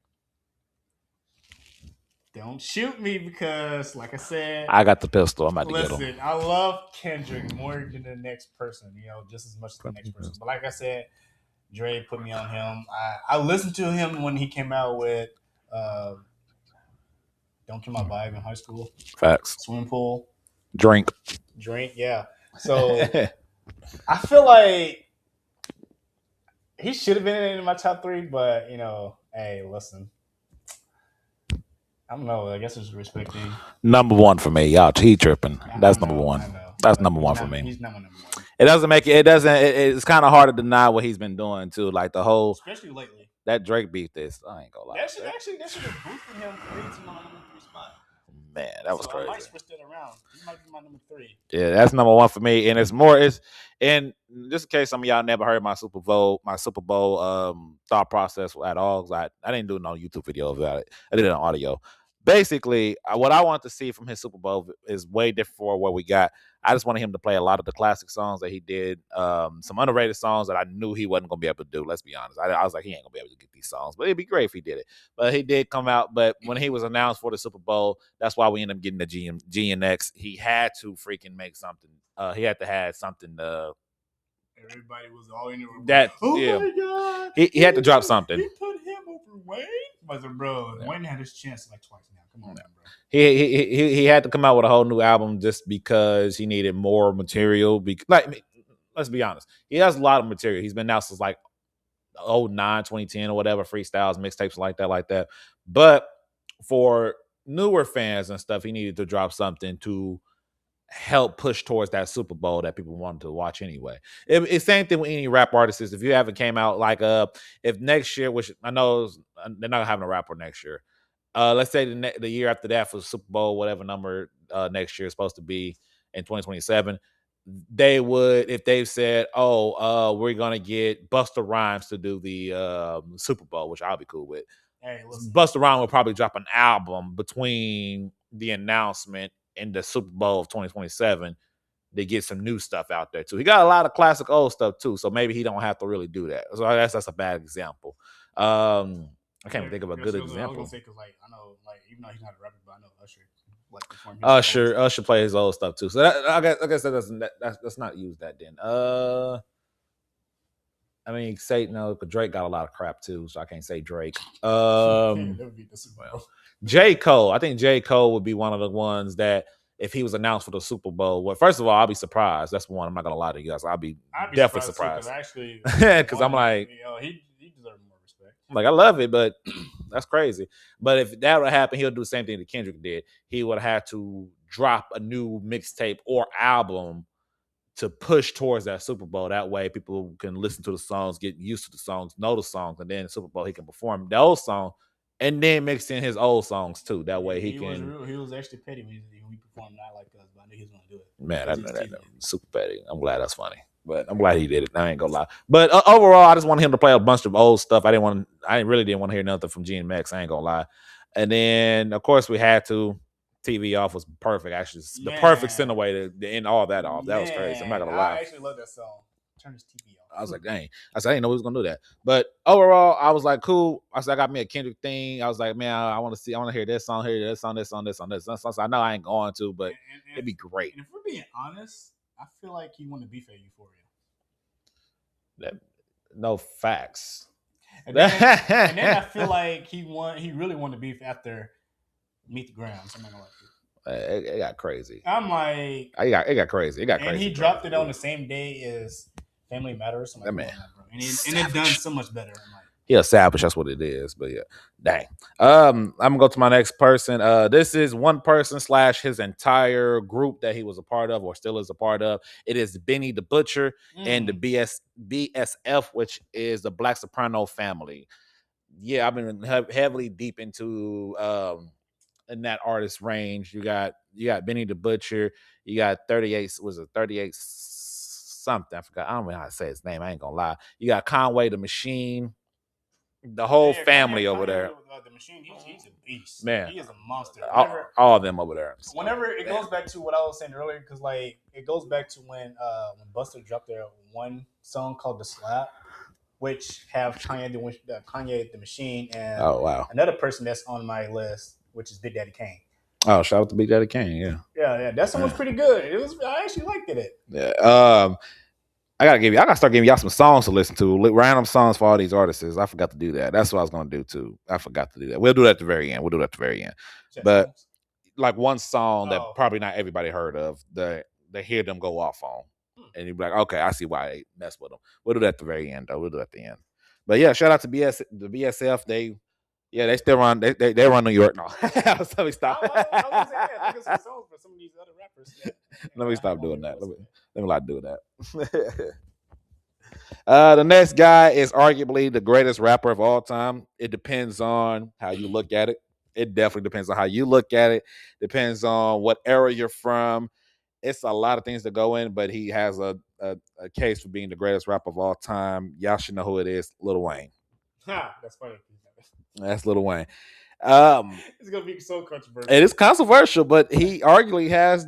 Don't shoot me because, like I said, I got the pistol. I'm about to get him. Listen, I love Kendrick more than the next person, just as much as the next person. But like I said, Dre put me on him. I listened to him when he came out with Don't Kill My Vibe in high school. Facts. Swimming pool. Drink, yeah. So I feel like he should have been in my top 3, but, hey, listen. I don't know. I guess it's respecting. Number 1 for me. Y'all, he tripping. That's number 1. That's number 1 for me. He's not my number 1. It doesn't make it. It doesn't. It's kind of hard to deny what he's been doing too. Like the whole, especially lately. That Drake beat this. I ain't gonna lie. That should have boosted him career to my number 3 spot. Man, that was So crazy. I might switch that around. He might be my number 3. Yeah, that's number one for me. And it's more is and just in case some of y'all never heard my Super Bowl thought process at all. 'Cause I didn't do no YouTube video about it. I did it on audio. Basically, what I want to see from his Super Bowl is way different for what we got. I just wanted him to play a lot of the classic songs that he did, some underrated songs that I knew he wasn't going to be able to do. Let's be honest. I was like, he ain't going to be able to get these songs, but it'd be great if he did it. But he did come out. But when he was announced for the Super Bowl, that's why we ended up getting the GNX. He had to freaking make something. He had to have something. Everybody was all in the room. That oh yeah. my god! He had to drop something. He put him over Wayne. But bro, yeah. Wayne had his chance like twice now. Come on, man, bro. He had to come out with a whole new album just because he needed more material. Let's be honest, he has a lot of material. He's been out since like 2009, 2010 or whatever, freestyles, mixtapes like that. But for newer fans and stuff, he needed to drop something to help push towards that Super Bowl that people wanted to watch anyway. It's same thing with any rap artists. If you haven't came out like if next year, which I know they're not having a rapper next year. Let's say the year after that for Super Bowl, whatever number next year is supposed to be in 2027, they would, if they've said, we're gonna get Busta Rhymes to do the Super Bowl, which I'll be cool with. Hey, Busta Rhymes will probably drop an album between the announcement and the Super Bowl of 2027 to get some new stuff out there too. He got a lot of classic old stuff too, so maybe he don't have to really do that. So I guess that's a bad example. I can't even think of a good example. I was gonna say because like I know like even though he's not a rapper, but I know Usher. Usher plays his old stuff too. So I guess that's not used that then. I mean, say no, because Drake got a lot of crap too, so I can't say Drake. J. Cole. I think J. Cole would be one of the ones that if he was announced for the Super Bowl, well, first of all, I'll be surprised. That's one I'm not gonna lie to you guys. I'd be definitely surprised. Because I'm like, he deserves more respect. Like, I love it, but that's crazy. But if that would happen, he'll do the same thing that Kendrick did. He would have to drop a new mixtape or album to push towards that Super Bowl. That way people can listen to the songs, get used to the songs, know the songs, and then the Super Bowl he can perform those songs and then mix in his old songs too. That way he can. He was actually petty when he performed Not Like Us, but I knew he was gonna do it. Man, I know that super petty. I'm glad that's funny. But I'm glad he did it. I ain't gonna lie. But overall, I just wanted him to play a bunch of old stuff. I really didn't want to hear nothing from GNX. I ain't gonna lie. And then of course we had to. TV off was perfect. Actually, the perfect center way to end all that off. That was crazy. I'm not gonna lie. I actually love that song. Turn his TV off. I was like, dang. I said, I didn't know he was gonna do that. But overall, I was like, cool. I said, I got me a Kendrick thing. I was like, man, I want to hear this song, hear this on this. So I know I ain't going to, but it'd be great. And if we're being honest, I feel like he won the beef at Euphoria. No facts. And then I feel like he really won the beef after Meet the Grounds. I'm not gonna lie to you. It got crazy. I'm like, it got crazy. It got crazy. And he dropped it on the same day as Family Matters. Like, man, bro. And it done so much better. I'm like, yeah, savage. That's what it is. But yeah, dang. I'm gonna go to my next person. This is one person / his entire group that he was a part of or still is a part of. It is Benny the Butcher and the BSF, which is the Black Soprano family. Yeah, I've been heavily deep into in that artist range. You got Benny the Butcher. You got 38. Was it 38 something? I forgot. I don't know how to say his name. I ain't gonna lie. You got Conway the Machine. The whole family over there. The Machine, he's a beast. Man, he is a monster. All of them over there. Whenever it goes back to what I was saying earlier, because like it goes back to when Busta dropped their one song called "The Slap," which have Kanye the Machine and another person that's on my list, which is Big Daddy Kane. Oh, shout out to Big Daddy Kane, yeah. That song was pretty good. I actually liked it. Yeah. I gotta start giving y'all some songs to listen to, random songs for all these artists. I forgot to do that. That's what I was gonna do too. I forgot to do that. We'll do that at the very end. But like one song that probably not everybody heard of, they hear them go off on, and you'd be like, okay, I see why they mess with them. We'll do that at the very end, though. We'll do that at the end. But yeah, shout out to the BSF. They still run. They run New York now. Let me stop. I was saying, I think it's songs for some of these other rappers. Let me stop doing that. Let me not do that. The next guy is arguably the greatest rapper of all time. It depends on how you look at it. It definitely depends on how you look at it. Depends on what era you're from. It's a lot of things to go in, but he has a case for being the greatest rapper of all time. Y'all should know who it is, Lil Wayne. That's funny. That's Lil Wayne. It's gonna be so controversial. It is controversial, but he arguably has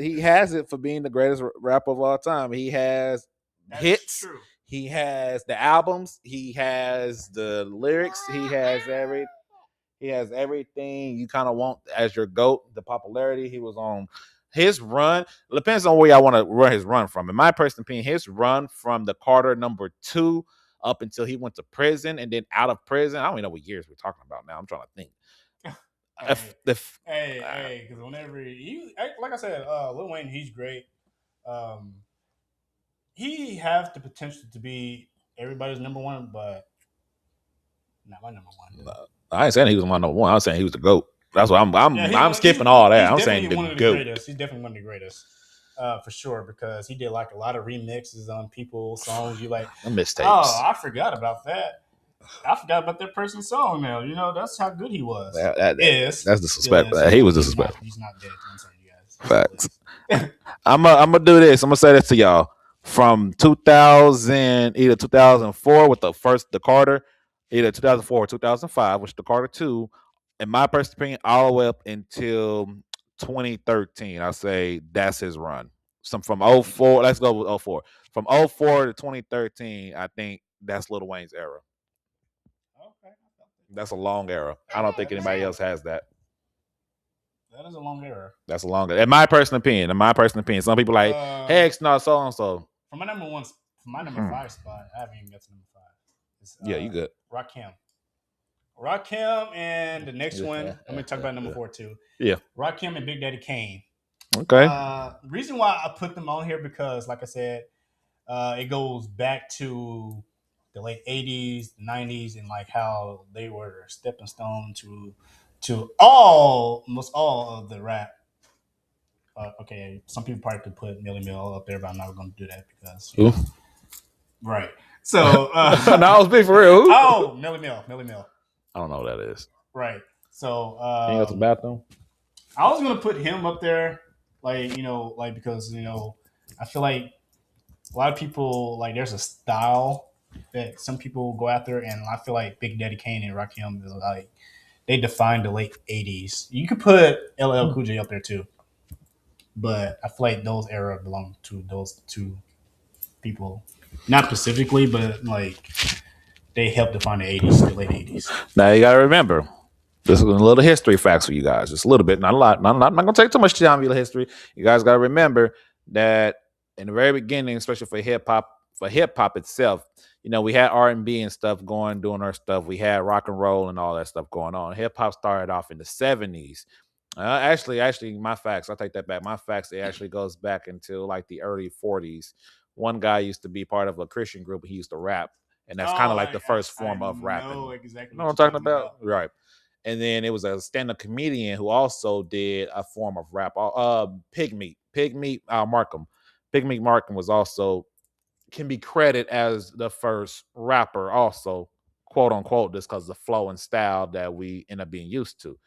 he has it for being the greatest rapper of all time. He has hits. True. He has the albums. He has the lyrics. He has everything you kind of want as your GOAT. The popularity he was on. His run depends on where y'all want to run his run from. In my personal opinion, his run from the Carter #2 up until he went to prison and then out of prison. I don't even know what years we're talking about now. I'm trying to think. Hey, because whenever like I said, Lil Wayne, he's great. He has the potential to be everybody's number one, but not my number one. I ain't saying he was my number one. I was saying he was the GOAT. That's what I'm skipping all that. I'm saying the GOAT. Greatest. He's definitely one of the greatest. For sure, because he did like a lot of remixes on people's songs. You like mixtapes. Oh, I forgot about that. I forgot about that person's song now. You know, that's how good he was. That's disrespectful. He was disrespectful. He's not dead. I'm sorry, you guys. Facts. I'm gonna do this. I'm gonna say this to y'all. From 2000, either 2004 with the Carter, either 2004 or 2005, which the Carter 2, in my personal opinion, all the way up until 2013, I say that's his run. Some from 04, let's go with 04. From 04 to 2013, I think that's Lil Wayne's era. Okay. That's a long era. I don't think anybody else has that. That is a long era. That's a long era. In my personal opinion. Some people like, hey, it's not so and so. For my number 5 spot, I haven't even got to number 5. It's, yeah, you good. Rakim, and the next one, I'm gonna talk about number 4 too. Yeah. Rakim and Big Daddy Kane. Okay. Reason why I put them on here because, like I said, it goes back to the late 80s, the 90s, and like how they were stepping stone to almost all of the rap. Okay, some people probably could put Millie Mill up there, but I'm not going to do that because right. So no, I was being for real. Oh, Millie Mill. I don't know what that is. Right. So you go to the bathroom. I was going to put him up there, because I feel like a lot of people there's a style that some people go after, and I feel like Big Daddy Kane and Rakim is they defined the late 80s. You could put LL Cool J up there too. But I feel like those era belong to those two people. Not specifically, but they helped define the 80s, the late 80s. Now you gotta remember, this is a little history facts for you guys. Just a little bit, not a lot. I'm not gonna take too much time for your history. You guys gotta remember that in the very beginning, especially for hip hop itself, we had R&B and stuff doing our stuff. We had rock and roll and all that stuff going on. Hip hop started off in the 70s. Actually, my facts, I'll take that back. My facts, it actually goes back until the early 40s. One guy used to be part of a Christian group. He used to rap, and that's kind of the first form of rapping. Exactly. You know what I'm talking about? Right. And then it was a stand-up comedian who also did a form of rap. Pig Meat Markham. Pig Meat Markham was also can be credited as the first rapper, also quote unquote, just because of the flow and style that we end up being used to.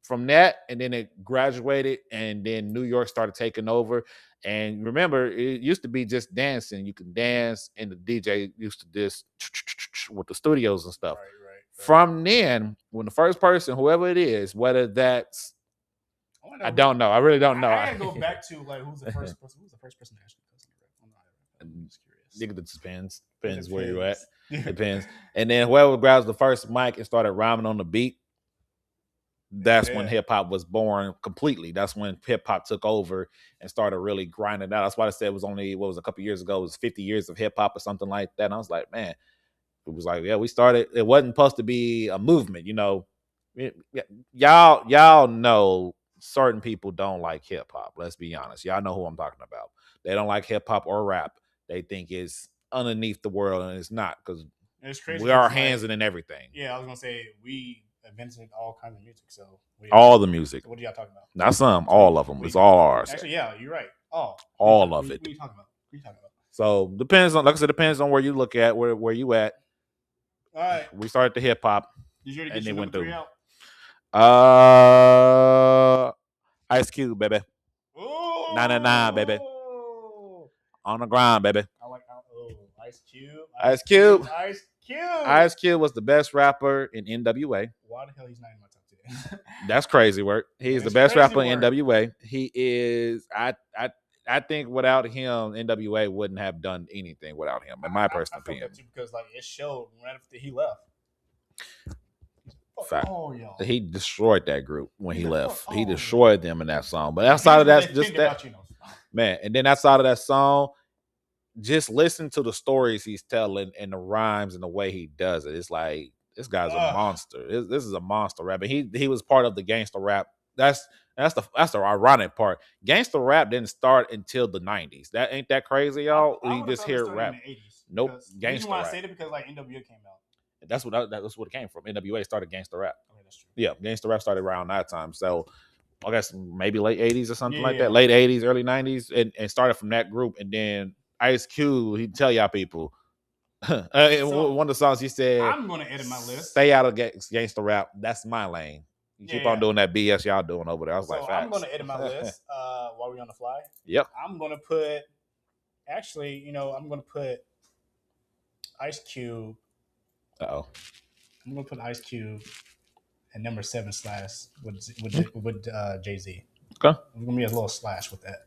From that, and then it graduated, and then New York started taking over. And remember, it used to be just dancing. You can dance, and the DJ used to just with the studios and stuff. Right. From then, when the first person, whoever it is, whether that's I don't know. I really don't know. I gotta go back to who's the first person? Who's the first person to actually I'm just curious. It depends where you're at. Depends. And then whoever grabs the first mic and started rhyming on the beat. That's when hip hop was born completely. That's when hip hop took over and started really grinding out. That's why I said it was only a couple years ago. It was 50 years of hip hop or something like that. And I was like, man, it was we started. It wasn't supposed to be a movement, Y'all know certain people don't like hip hop. Let's be honest. Y'all know who I'm talking about. They don't like hip hop or rap. They think it's underneath the world, and it's not because we are hands in everything. Yeah, I was gonna say we invented all kinds of music. So all the music. What are y'all talking about? Not some, all of them. It's all ours. Actually, yeah, you're right. All of it. What are you talking about? So depends on, like I said, depends on where you look at, where you at. All right. We started the hip hop, Did you already and get your they went number 3 through. out? Ice Cube, baby, Ooh. 99, baby, on the ground, baby. I like Ice Cube. Ice Cube. Ice Cube. Ice Cube was the best rapper in NWA. Why the hell he's not in my top 10? That's crazy work. He's the best rapper in NWA. He is. I think without him, NWA wouldn't have done anything without him, in my personal opinion. Too, because like it showed right after he left. Fact. Oh, yo. He destroyed that group when he left. He destroyed them in that song. But outside of that, just that, man. And then outside of that song, just listen to the stories he's telling and the rhymes and the way he does it. It's like this guy's a monster. This is a monster rapper. He was part of the gangster rap. That's the ironic part. Gangster rap didn't start until the 90s. That ain't that crazy, y'all. You just hear rap. Nope. Gangster rap. I say it because like NWA came out. That's what it came from. NWA started gangster rap. Okay, that's true. Yeah, gangster rap started around that time. So I guess maybe late 80s or something like that. Late 80s, early 90s, and started from that group. And then Ice Cube, he'd tell y'all people. One of the songs he said, I'm gonna edit my list. Stay out of gangster rap. That's my lane. You keep on doing that BS y'all doing over there. I was like, I'm gonna edit my list while we're on the fly. Yep. I'm gonna put I'm gonna put Ice Cube. I'm gonna put Ice Cube at number 7 with Jay-Z. Okay. It's gonna be a little slash with that.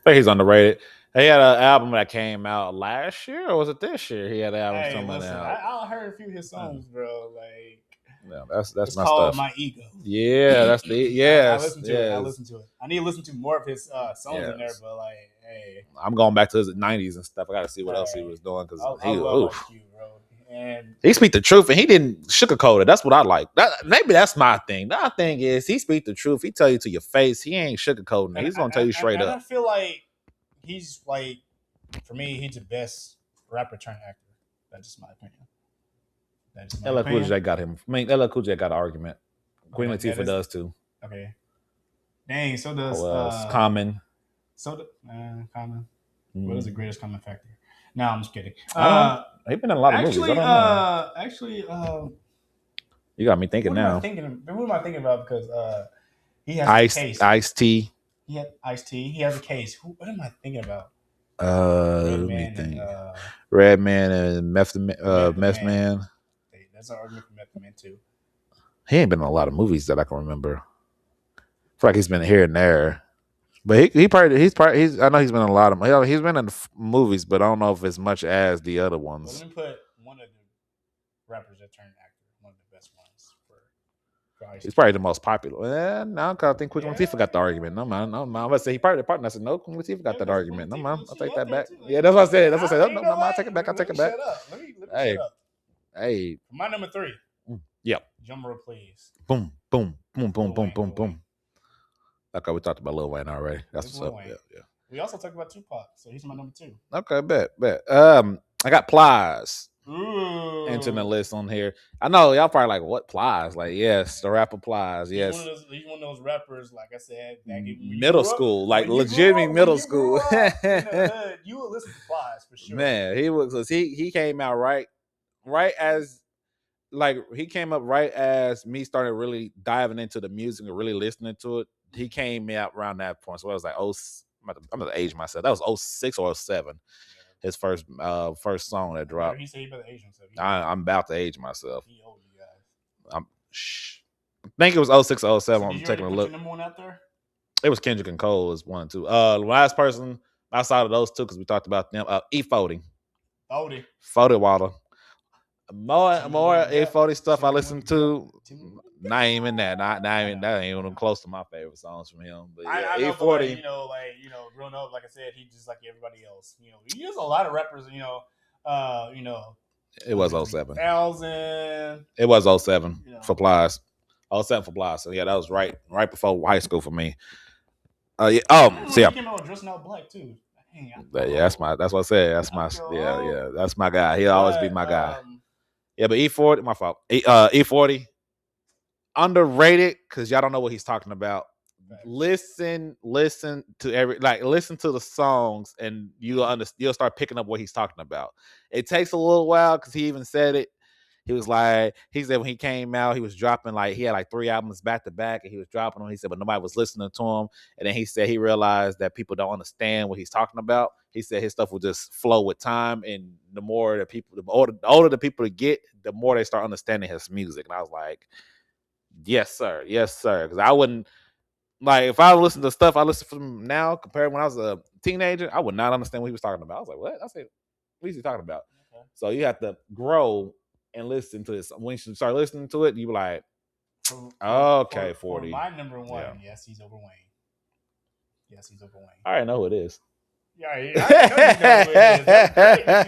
But he's underrated. He had an album that came out last year, or was it this year? He had an album coming out. I heard a few of his songs, bro. Like, yeah, that's it's my called stuff. My Ego. Yeah, that's the yes. I listened to it. I need to listen to more of his songs in there, but like, hey, I'm going back to his 90s and stuff. I got to see what else he was doing because he love you, bro. And he speak the truth, and he didn't sugarcoat it. That's what I like. Maybe that's my thing. The other thing is he speak the truth. He tell you to your face. He ain't sugarcoating it. He's gonna tell you straight up. I feel like he's like, for me, he's the best rapper turned actor. That's just my opinion. LL Cool J got him. I mean, LL Cool J got an argument. Queen Latifah does too. Okay. Dang. So does Common. Common. What is the greatest common factor? No, I'm just kidding. He's been in a lot of movies. I don't know. Actually, you got me thinking now. Who am I thinking about? Because he has a case. Ice-T. He had Ice-T. He has a case. What am I thinking about? Let me think. Redman and Meth Man. Hey, that's an argument for Meth Man too. He ain't been in a lot of movies that I can remember. I feel like he's been here and there. But he's I know he's been in a lot of. He's been in movies, but I don't know if as much as the other ones. Well, let me put one of the rappers that turned actor, one of the best ones for Ice. He's probably the most popular. No, I think Queen Latifah got the argument. No man. I'm about to say he probably the partner. I said no, Queen Latifah got that argument. No man, I'll take that back. Yeah, that's what I said. No, I'll take it back. I'll take it back. Let me shut up. Hey. My number 3. Yep. Drum roll, please. Boom, boom, boom, boom, boom, boom, boom. Okay, we talked about Lil Wayne already. That's what's up. Yeah. We also talked about Tupac, so he's my number 2. Okay, bet. I got Plies into the list on here. I know y'all probably like, what Plies? Like, yes, the rapper Plies. Yes, he's one of those rappers. Like I said, back in middle school, like legitimate middle school. You would listen to Plies for sure. Man, he was. Cause he came out right as. Like he came up right as me started really diving into the music and really listening to it. He came out around that point, so I was like, I'm gonna age myself. That was 06 or 07. His first song that dropped. He said he better age himself. I'm about to age myself. He old, you guys. I think it was 06 or 07. I'm taking a look. Number 1 out there? It was Kendrick and Cole is 1 and 2. The last person outside of those two, because we talked about them, E40. 40 Water. More A40 stuff I listen to. Not even that. Not even that. Ain't even close to my favorite songs from him. But yeah, I know, A40. But growing up, like I said, he just like everybody else. He has a lot of rappers. It was 07. 2000. It was 07 for Plies. 07 for Plies. So yeah, that was right before high school for me. He came out with Dressing Out Black too. That's what I said. That's my that's my guy. He'll always be my guy. Yeah, but E40, my fault. E40, underrated because y'all don't know what he's talking about. listen to listen to the songs, and you'll start picking up what he's talking about. It takes a little while because he even said it. He said when he came out, he was dropping he had like 3 albums back to back, and he was dropping them. He said, but nobody was listening to him. And then he said he realized that people don't understand what he's talking about. He said his stuff will just flow with time, and the older the people get, the more they start understanding his music. And I was like, yes, sir, because I wouldn't. If I listen to stuff I listen from now compared to when I was a teenager, I would not understand what he was talking about. I was like, what? I said, what is he talking about? Okay. So you have to grow and listen to this. When you start listening to it, you be like, okay, 40. For my number one, yes, he's over Wayne. I already know who it is. Yeah, I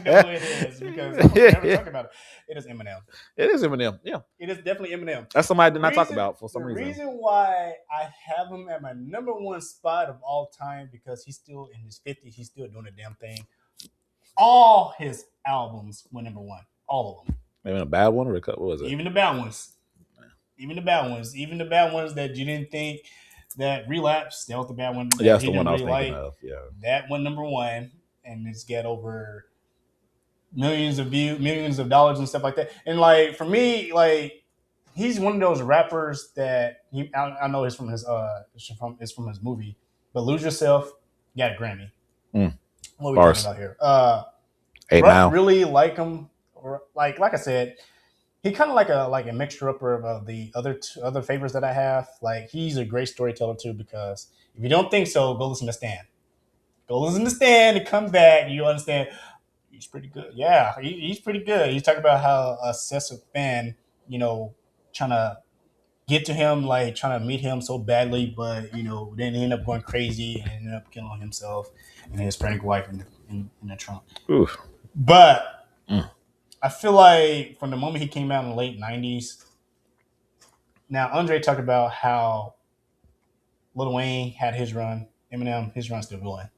know who it is. Because I'm never talking about it. It is Eminem. It is Eminem. Yeah, it is definitely Eminem. That's somebody I did not talk about for some reason. The reason why I have him at my number one spot of all time because he's still in his 50s. He's still doing the damn thing. All his albums were number one. All of them. Maybe a bad one or what was it? Even the bad ones. Even the bad ones that you didn't think that Relapse. That was the bad one. That's the one I was thinking of. Yeah, that one number one, and it's got over millions of views, millions of dollars, and stuff like that. And for me, he's one of those rappers that I know it's from his from his movie, but Lose Yourself got a Grammy. What are we talking about here? 8 Mile. Really like him, or like I said. He kind of like a mixture upper of the other favorites that I have. He's a great storyteller too, because if you don't think so, go listen to Stan. Go listen to Stan and come back. You understand? He's pretty good. Yeah, he's pretty good. He's talking about how a obsessive fan, trying to get to him, trying to meet him so badly, but then he ended up going crazy and ended up killing himself and his pregnant wife in the trunk. Oof. But. I feel like from the moment he came out in the late 90s, now Andre talked about how Lil Wayne had his run, Eminem, his run's still going.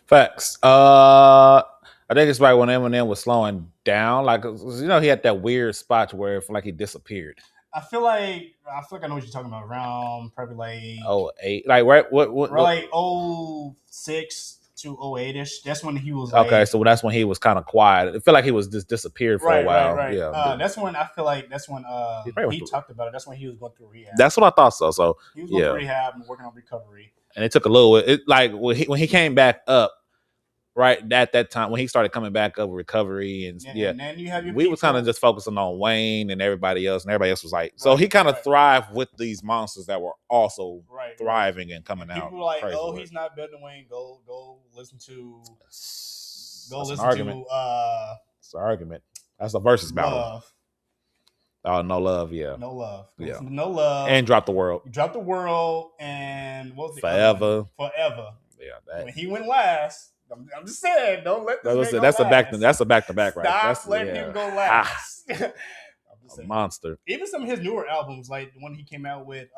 Facts. I think it's when Eminem was slowing down. He had that weird spot where it felt like he disappeared. I feel like I know what you're talking about. Around probably 08. What? 06 to 08-ish. That's when he was okay. So that's when he was kind of quiet. It felt like he was just disappeared for a while. Right. Yeah. That's when I feel like he talked about it. That's when he was going through rehab. That's what I thought so. So he was going through rehab and working on recovery. And it took a little. When he came back up, right at that time when he started coming back up with recovery and then you have we was kind of just focusing on Wayne and everybody else was like, so he kind of thrived with these monsters that were also thriving and coming out. People were like, he's not better than Wayne. Go listen to. It's an argument. That's a versus battle. Love. Oh, No Love, yeah. No Love. Yeah. No Love. And Drop the World. Drop the World and what was it? Forever. Yeah. When he went last. I'm just saying, don't let this that's a back to back, right? Stop letting him go last. I'm just saying. Monster. Even some of his newer albums, like the one he came out with,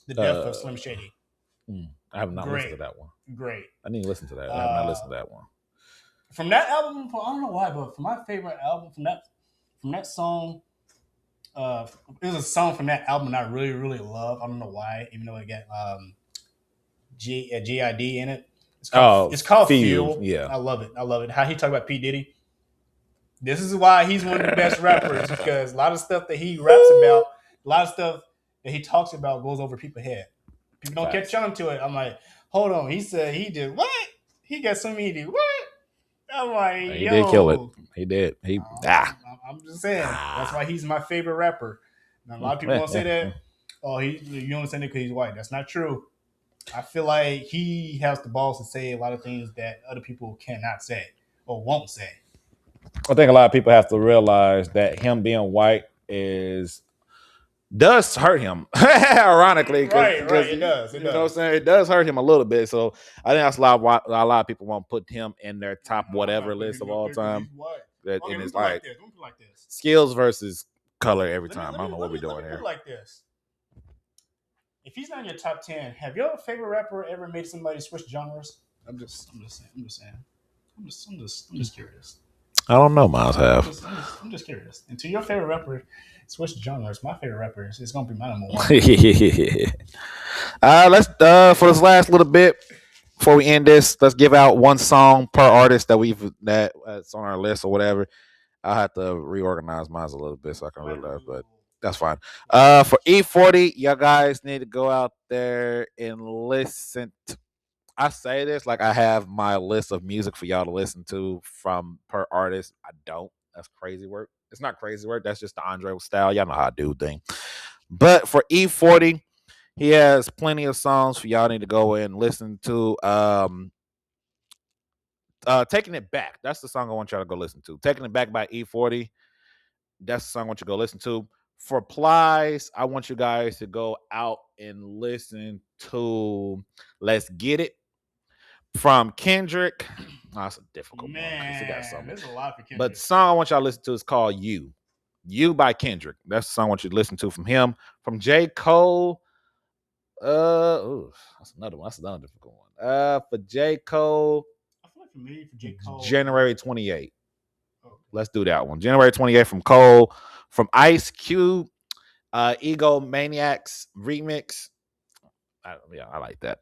The Death of Slim Shady. I have not listened to that one. Great. I need to listen to that. I have not listened to that one. From that album, I don't know why, but from my favorite album, from that song, it was a song from that album that I really, really love. I don't know why, even though it got G.I.D. in it. It's called Fuel. Yeah. I love it. How he talked about P. Diddy. This is why he's one of the best rappers, because a lot of stuff that he raps about, a lot of stuff that he talks about goes over people's head. People don't catch on to it. I'm like, hold on. He said he did what? He got some he did what? I'm like, he did kill it. He did. I'm just saying. That's why he's my favorite rapper. Now, a lot of people don't say that. Oh, you only saying it because he's white. That's not true. I feel like he has the balls to say a lot of things that other people cannot say or won't say. I think a lot of people have to realize that him being white does hurt him. Ironically, right. It does. You know what I'm saying? It does hurt him a little bit. So I think that's a lot of people won't put him in their top whatever list of all time. That in his like skills versus color every time. I don't know what we're doing here. Like this. If he's not in your top 10, have your favorite rapper ever made somebody switch genres? I'm just curious. I don't know, Miles have. I'm just curious. And to your favorite rapper switch genres, my favorite rapper is going to be my number one. Let's for this last little bit before we end this, let's give out one song per artist that's on our list or whatever. I'll have to reorganize mine a little bit so I can realize, but that's fine. For E40, you guys need to go out there and listen. I say this like I have my list of music for y'all to listen to from per artist. I don't. That's crazy work. It's not crazy work. That's just the Andre style. Y'all know how I do thing. But for E40, he has plenty of songs for y'all need to go and listen to. Taking It Back. That's the song I want y'all to go listen to. Taking It Back by E40. That's the song I want you to go listen to. For Plies, I want you guys to go out and listen to Let's Get It from Kendrick. Oh, that's a difficult one. There's a lot for Kendrick. But the song I want y'all to listen to is called You. You by Kendrick. That's the song I want you to listen to from him. From J. Cole, that's another one. That's another difficult one. For J. Cole, I feel like for me, for J. Cole, January 28th. Let's do that one. January 28th from Cole. From Ice Cube, Ego Maniacs remix. I like that.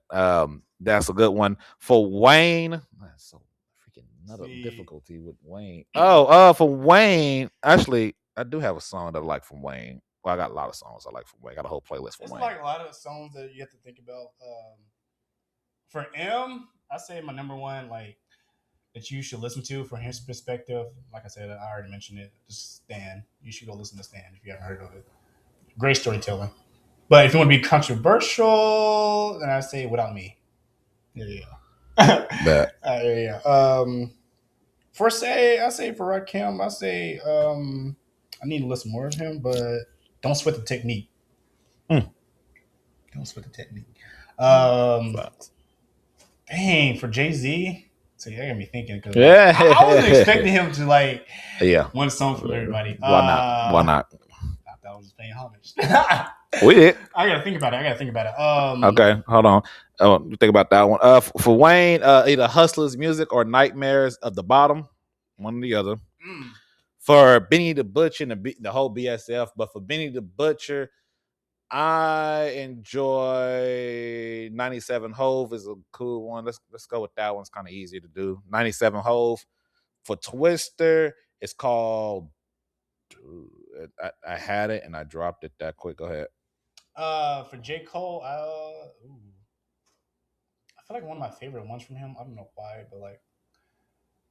That's a good one. For Wayne, that's so freaking another difficulty with Wayne. For Wayne, actually, I do have a song that I like from Wayne. Well, I got a lot of songs I like from Wayne. I got a whole playlist from Wayne. It's like a lot of songs that you have to think about. For M, I say my number one, like, that you should listen to from his perspective. Like I said, I already mentioned it. Just Stan. You should go listen to Stan if you haven't heard of it. Great storytelling. But if you want to be controversial, then I say Without Me. Yeah. For I say for Rakim, I say I need to listen more of him, but don't sweat the technique. Don't sweat the technique. Dang, for Jay-Z. So that got me thinking because I wasn't expecting him to like one song from everybody. Why not? I thought I was just paying homage. We did. I gotta think about it. Okay, hold on. Think about that one. For Wayne, either Hustlers Music or Nightmares of the Bottom, one or the other. For Benny the Butcher and the whole BSF, but for Benny the Butcher, I enjoy 97 Hove is a cool one. Let's go with that one. It's kind of easy to do. 97 Hove. For Twister, it's called. I had it and I dropped it that quick. Go ahead. For J. Cole, I feel like one of my favorite ones from him. I don't know why, but like,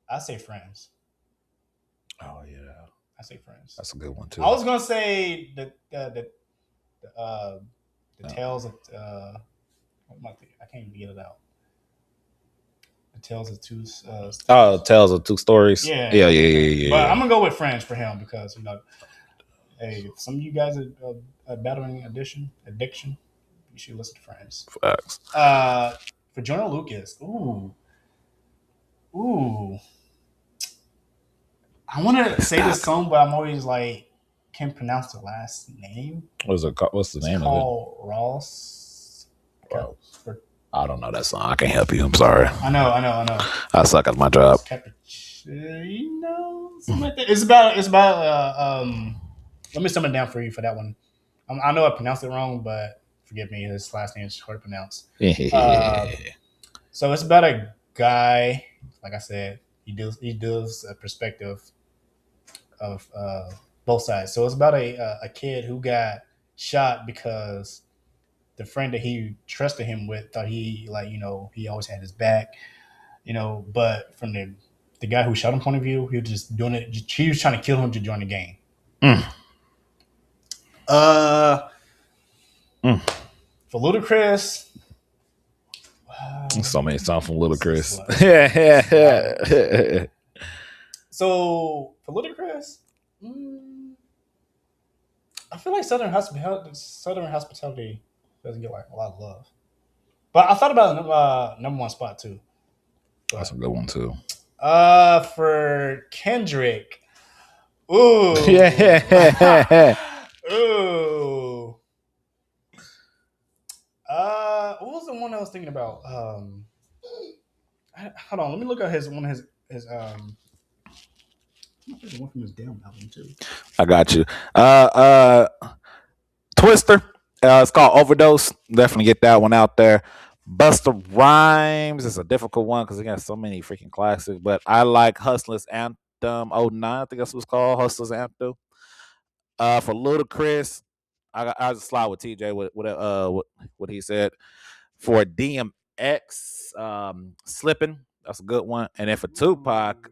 I say Friends. Oh yeah, I say Friends. That's a good one too. I was gonna say the Tales of I can't even get it out. The Tales of Two. Tales of Two Stories. Yeah. But I'm gonna go with Friends for him because hey, if some of you guys are battling addiction, you should listen to Friends. Facts. For Joyner Lucas, ooh. I want to say this song, but I'm always like can't pronounce the last name. What's the name of it? Called Ross. I don't know that song. I can't help you. I'm sorry. I know. I suck at my job. Cappuccino, something like that. It's about. Let me sum it down for you for that one. I know I pronounced it wrong, but forgive me. His last name is hard to pronounce. So it's about a guy. Like I said, he does a perspective of both sides. So it's about a kid who got shot because the friend that he trusted him with thought he he always had his back, but from the guy who shot him point of view, he was just doing it. He was trying to kill him to join the game. For Ludacris, so many songs from Ludacris. So for Ludacris, I feel like Southern Hospitality doesn't get like a lot of love, but I thought about number one spot too. That's a good one too. For Kendrick, ooh, ooh. What was the one I was thinking about? Hold on, let me look at his one of his there's one from his damn album too. I got you. Twister, It's called Overdose. Definitely get that one out there. Busta Rhymes is a difficult one because he got so many freaking classics. But I like Hustlers Anthem '09. I think that's what it's called. Hustlers Anthem. For Ludacris, I just slide with TJ what he said. For DMX, Slipping. That's a good one. And then for Tupac,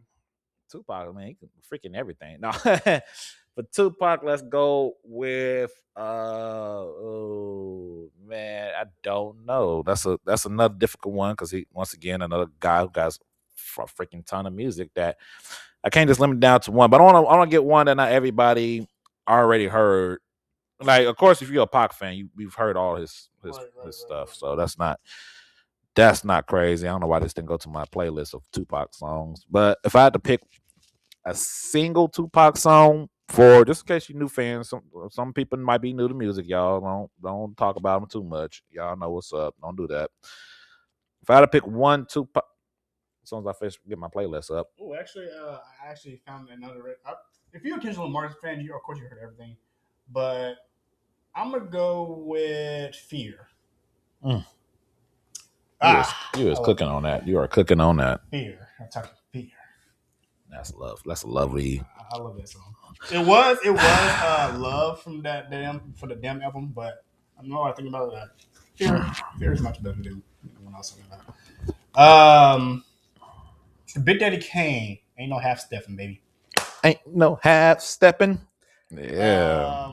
man, he can freaking everything. No, for Tupac, let's go with oh man, I don't know. That's another difficult one because he once again another guy who got a freaking ton of music that I can't just limit it down to one. But I want to get one that not everybody already heard. Like, of course, if you're a Pac fan, you've heard all his stuff, so that's not crazy. I don't know why this didn't go to my playlist of Tupac songs. But if I had to pick a single Tupac song for just in case you new fans, some people might be new to music, y'all. Don't talk about them too much. Y'all know what's up. Don't do that. If I had to pick one Tupac, as soon as I finish get my playlist up. Oh, actually, I actually found another. If you're a Kendrick Lamar fan, of course you heard everything, but I'm gonna go with Fear. Mm. You was cooking on that. You are cooking on that. Fear. I'm talking Fear. That's love. That's a lovely. I love that song. It was love from for the damn album, but I know I think about that. Fear is much better than when I was talking about. Big Daddy Kane ain't no half stepping, baby. Ain't no half stepping. Yeah.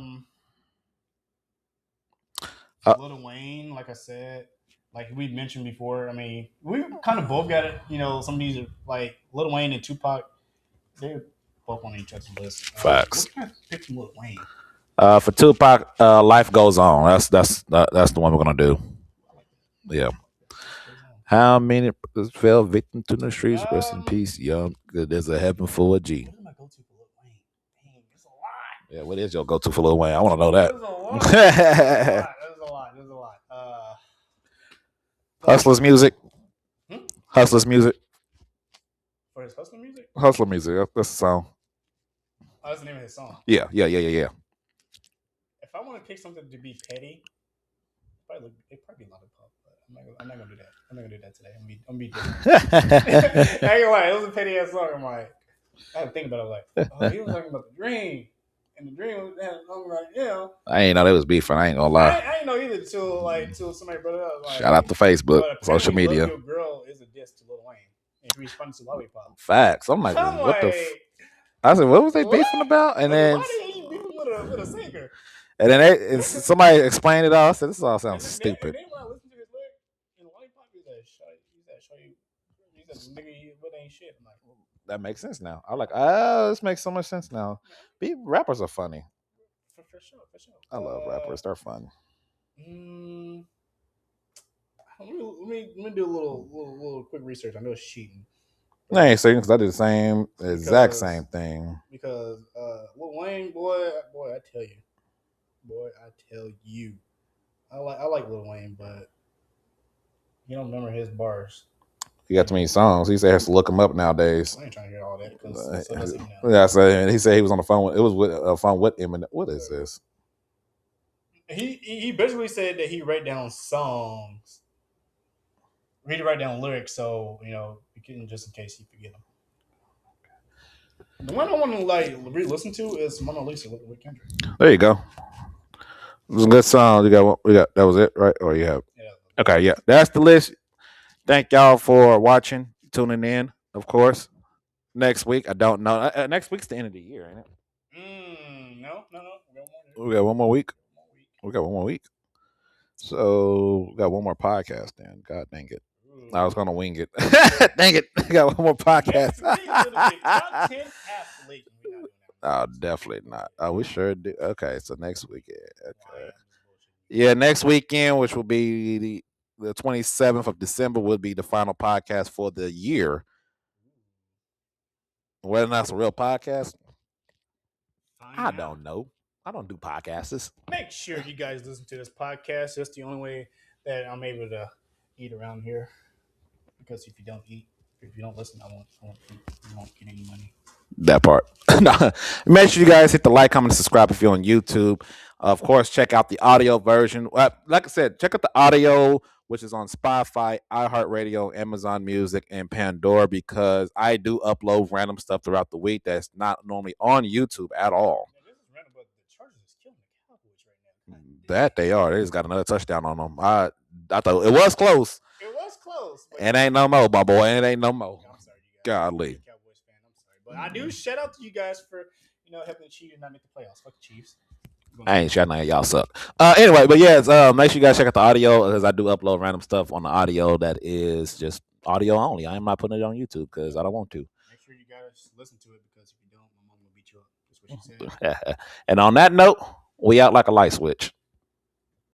Lil Wayne, like I said, like we mentioned before. I mean, we kind of both got it. You know, some of these are like Lil Wayne and Tupac. They're both on each other's list. Facts. What can I pick from Lil Wayne? For Tupac, Life Goes On. That's the one we're gonna do. Yeah. How many fell victim to the streets? Rest in peace, young. There's a heaven for a G. What am I go to for Lil Wayne? Dang, it's a lot. Yeah, what is your go-to for Lil Wayne? I want to know that. There's a lot. Hustlers music. Hustlers music. For his Hustler music? Hustler music. That's the song. Oh, that's the name of his song. Yeah. If I want to pick something to be petty, it'd probably be Lollipop. But I'm not gonna do that. I'm not gonna do that today. I'm gonna be different. I ain't gonna lie, it was a petty ass song. I'm like, I had to think about it. Like, oh, he was talking about the dream, and the dream was that. I'm like, yeah. I ain't know they was beefing. I ain't gonna lie. I ain't know either till somebody brought it up. Like, shout out to Facebook, social media. Love Your Girl is a diss to Lil Wayne. And he responds to Lollipop. Facts. I'm like, what the? I said, what was they beefing about? And then why did he beefing with a singer? And then somebody explained it all. I said, this all sounds stupid. Then when I listened to his lyric, in Lollipop, he's like, show you, nigga, what ain't shit. I'm like, that makes sense now. I'm like, this makes so much sense now. Rappers are funny. For sure. I love rappers. They're fun. Let me do a little quick research. I know it's cheating. I ain't saying because I did the exact same thing. Because Lil Wayne, boy, I tell you, I like Lil Wayne, but you don't remember his bars. He got too many songs. He said he has to look them up nowadays. I ain't trying to hear all that because so does he now. Yeah, so he said he was on the phone. It was with a phone with him. And what is this? He basically said that he write down songs. He'd write down lyrics, so just in case he forget them. The one I want to re-listen to is Mona Lisa with Kendrick. There you go. It was a good song. We got that was it, right? Or you have? Yeah. Okay, yeah. That's the list. Thank y'all for watching, tuning in, of course. Next week, I don't know. Next week's the end of the year, ain't it? No. We got one more week. We got one more week. So we got one more podcast then. God dang it. I was gonna wing it. Dang it. We got one more podcast. Oh, definitely not. Oh, we sure do. Okay, so next weekend. Okay. Yeah, next weekend, which will be the 27th of December, will be the final podcast for the year. Whether or not it's a real podcast, I don't know. I don't do podcasts. Make sure you guys listen to this podcast. That's the only way that I'm able to eat around here. Because if you don't listen, I won't get any money. That part. No, make sure you guys hit the like, comment, and subscribe if you're on YouTube. Of course, check out the audio version. Like I said, check out the audio, which is on Spotify, iHeartRadio, Amazon Music, and Pandora, because I do upload random stuff throughout the week that's not normally on YouTube at all. Yeah, this is random, but the Chargers is killing the Cowboys right now. That they are. They just got another touchdown on them. I thought it was close. It was close. But It ain't no more, my boy. It ain't no more. I'm sorry, you guys. I'm Golly. a Cowboys fan. I'm sorry, but I do shout out to you guys for helping the Chiefs not make the playoffs. Fuck the Chiefs. I ain't shouting at y'all suck. Anyway, but yes, make sure you guys check out the audio because I do upload random stuff on the audio that is just audio only. I am not putting it on YouTube because I don't want to. Make sure you guys listen to it because if you don't, my mom will beat you up. That's what she said. And on that note, we out like a light switch.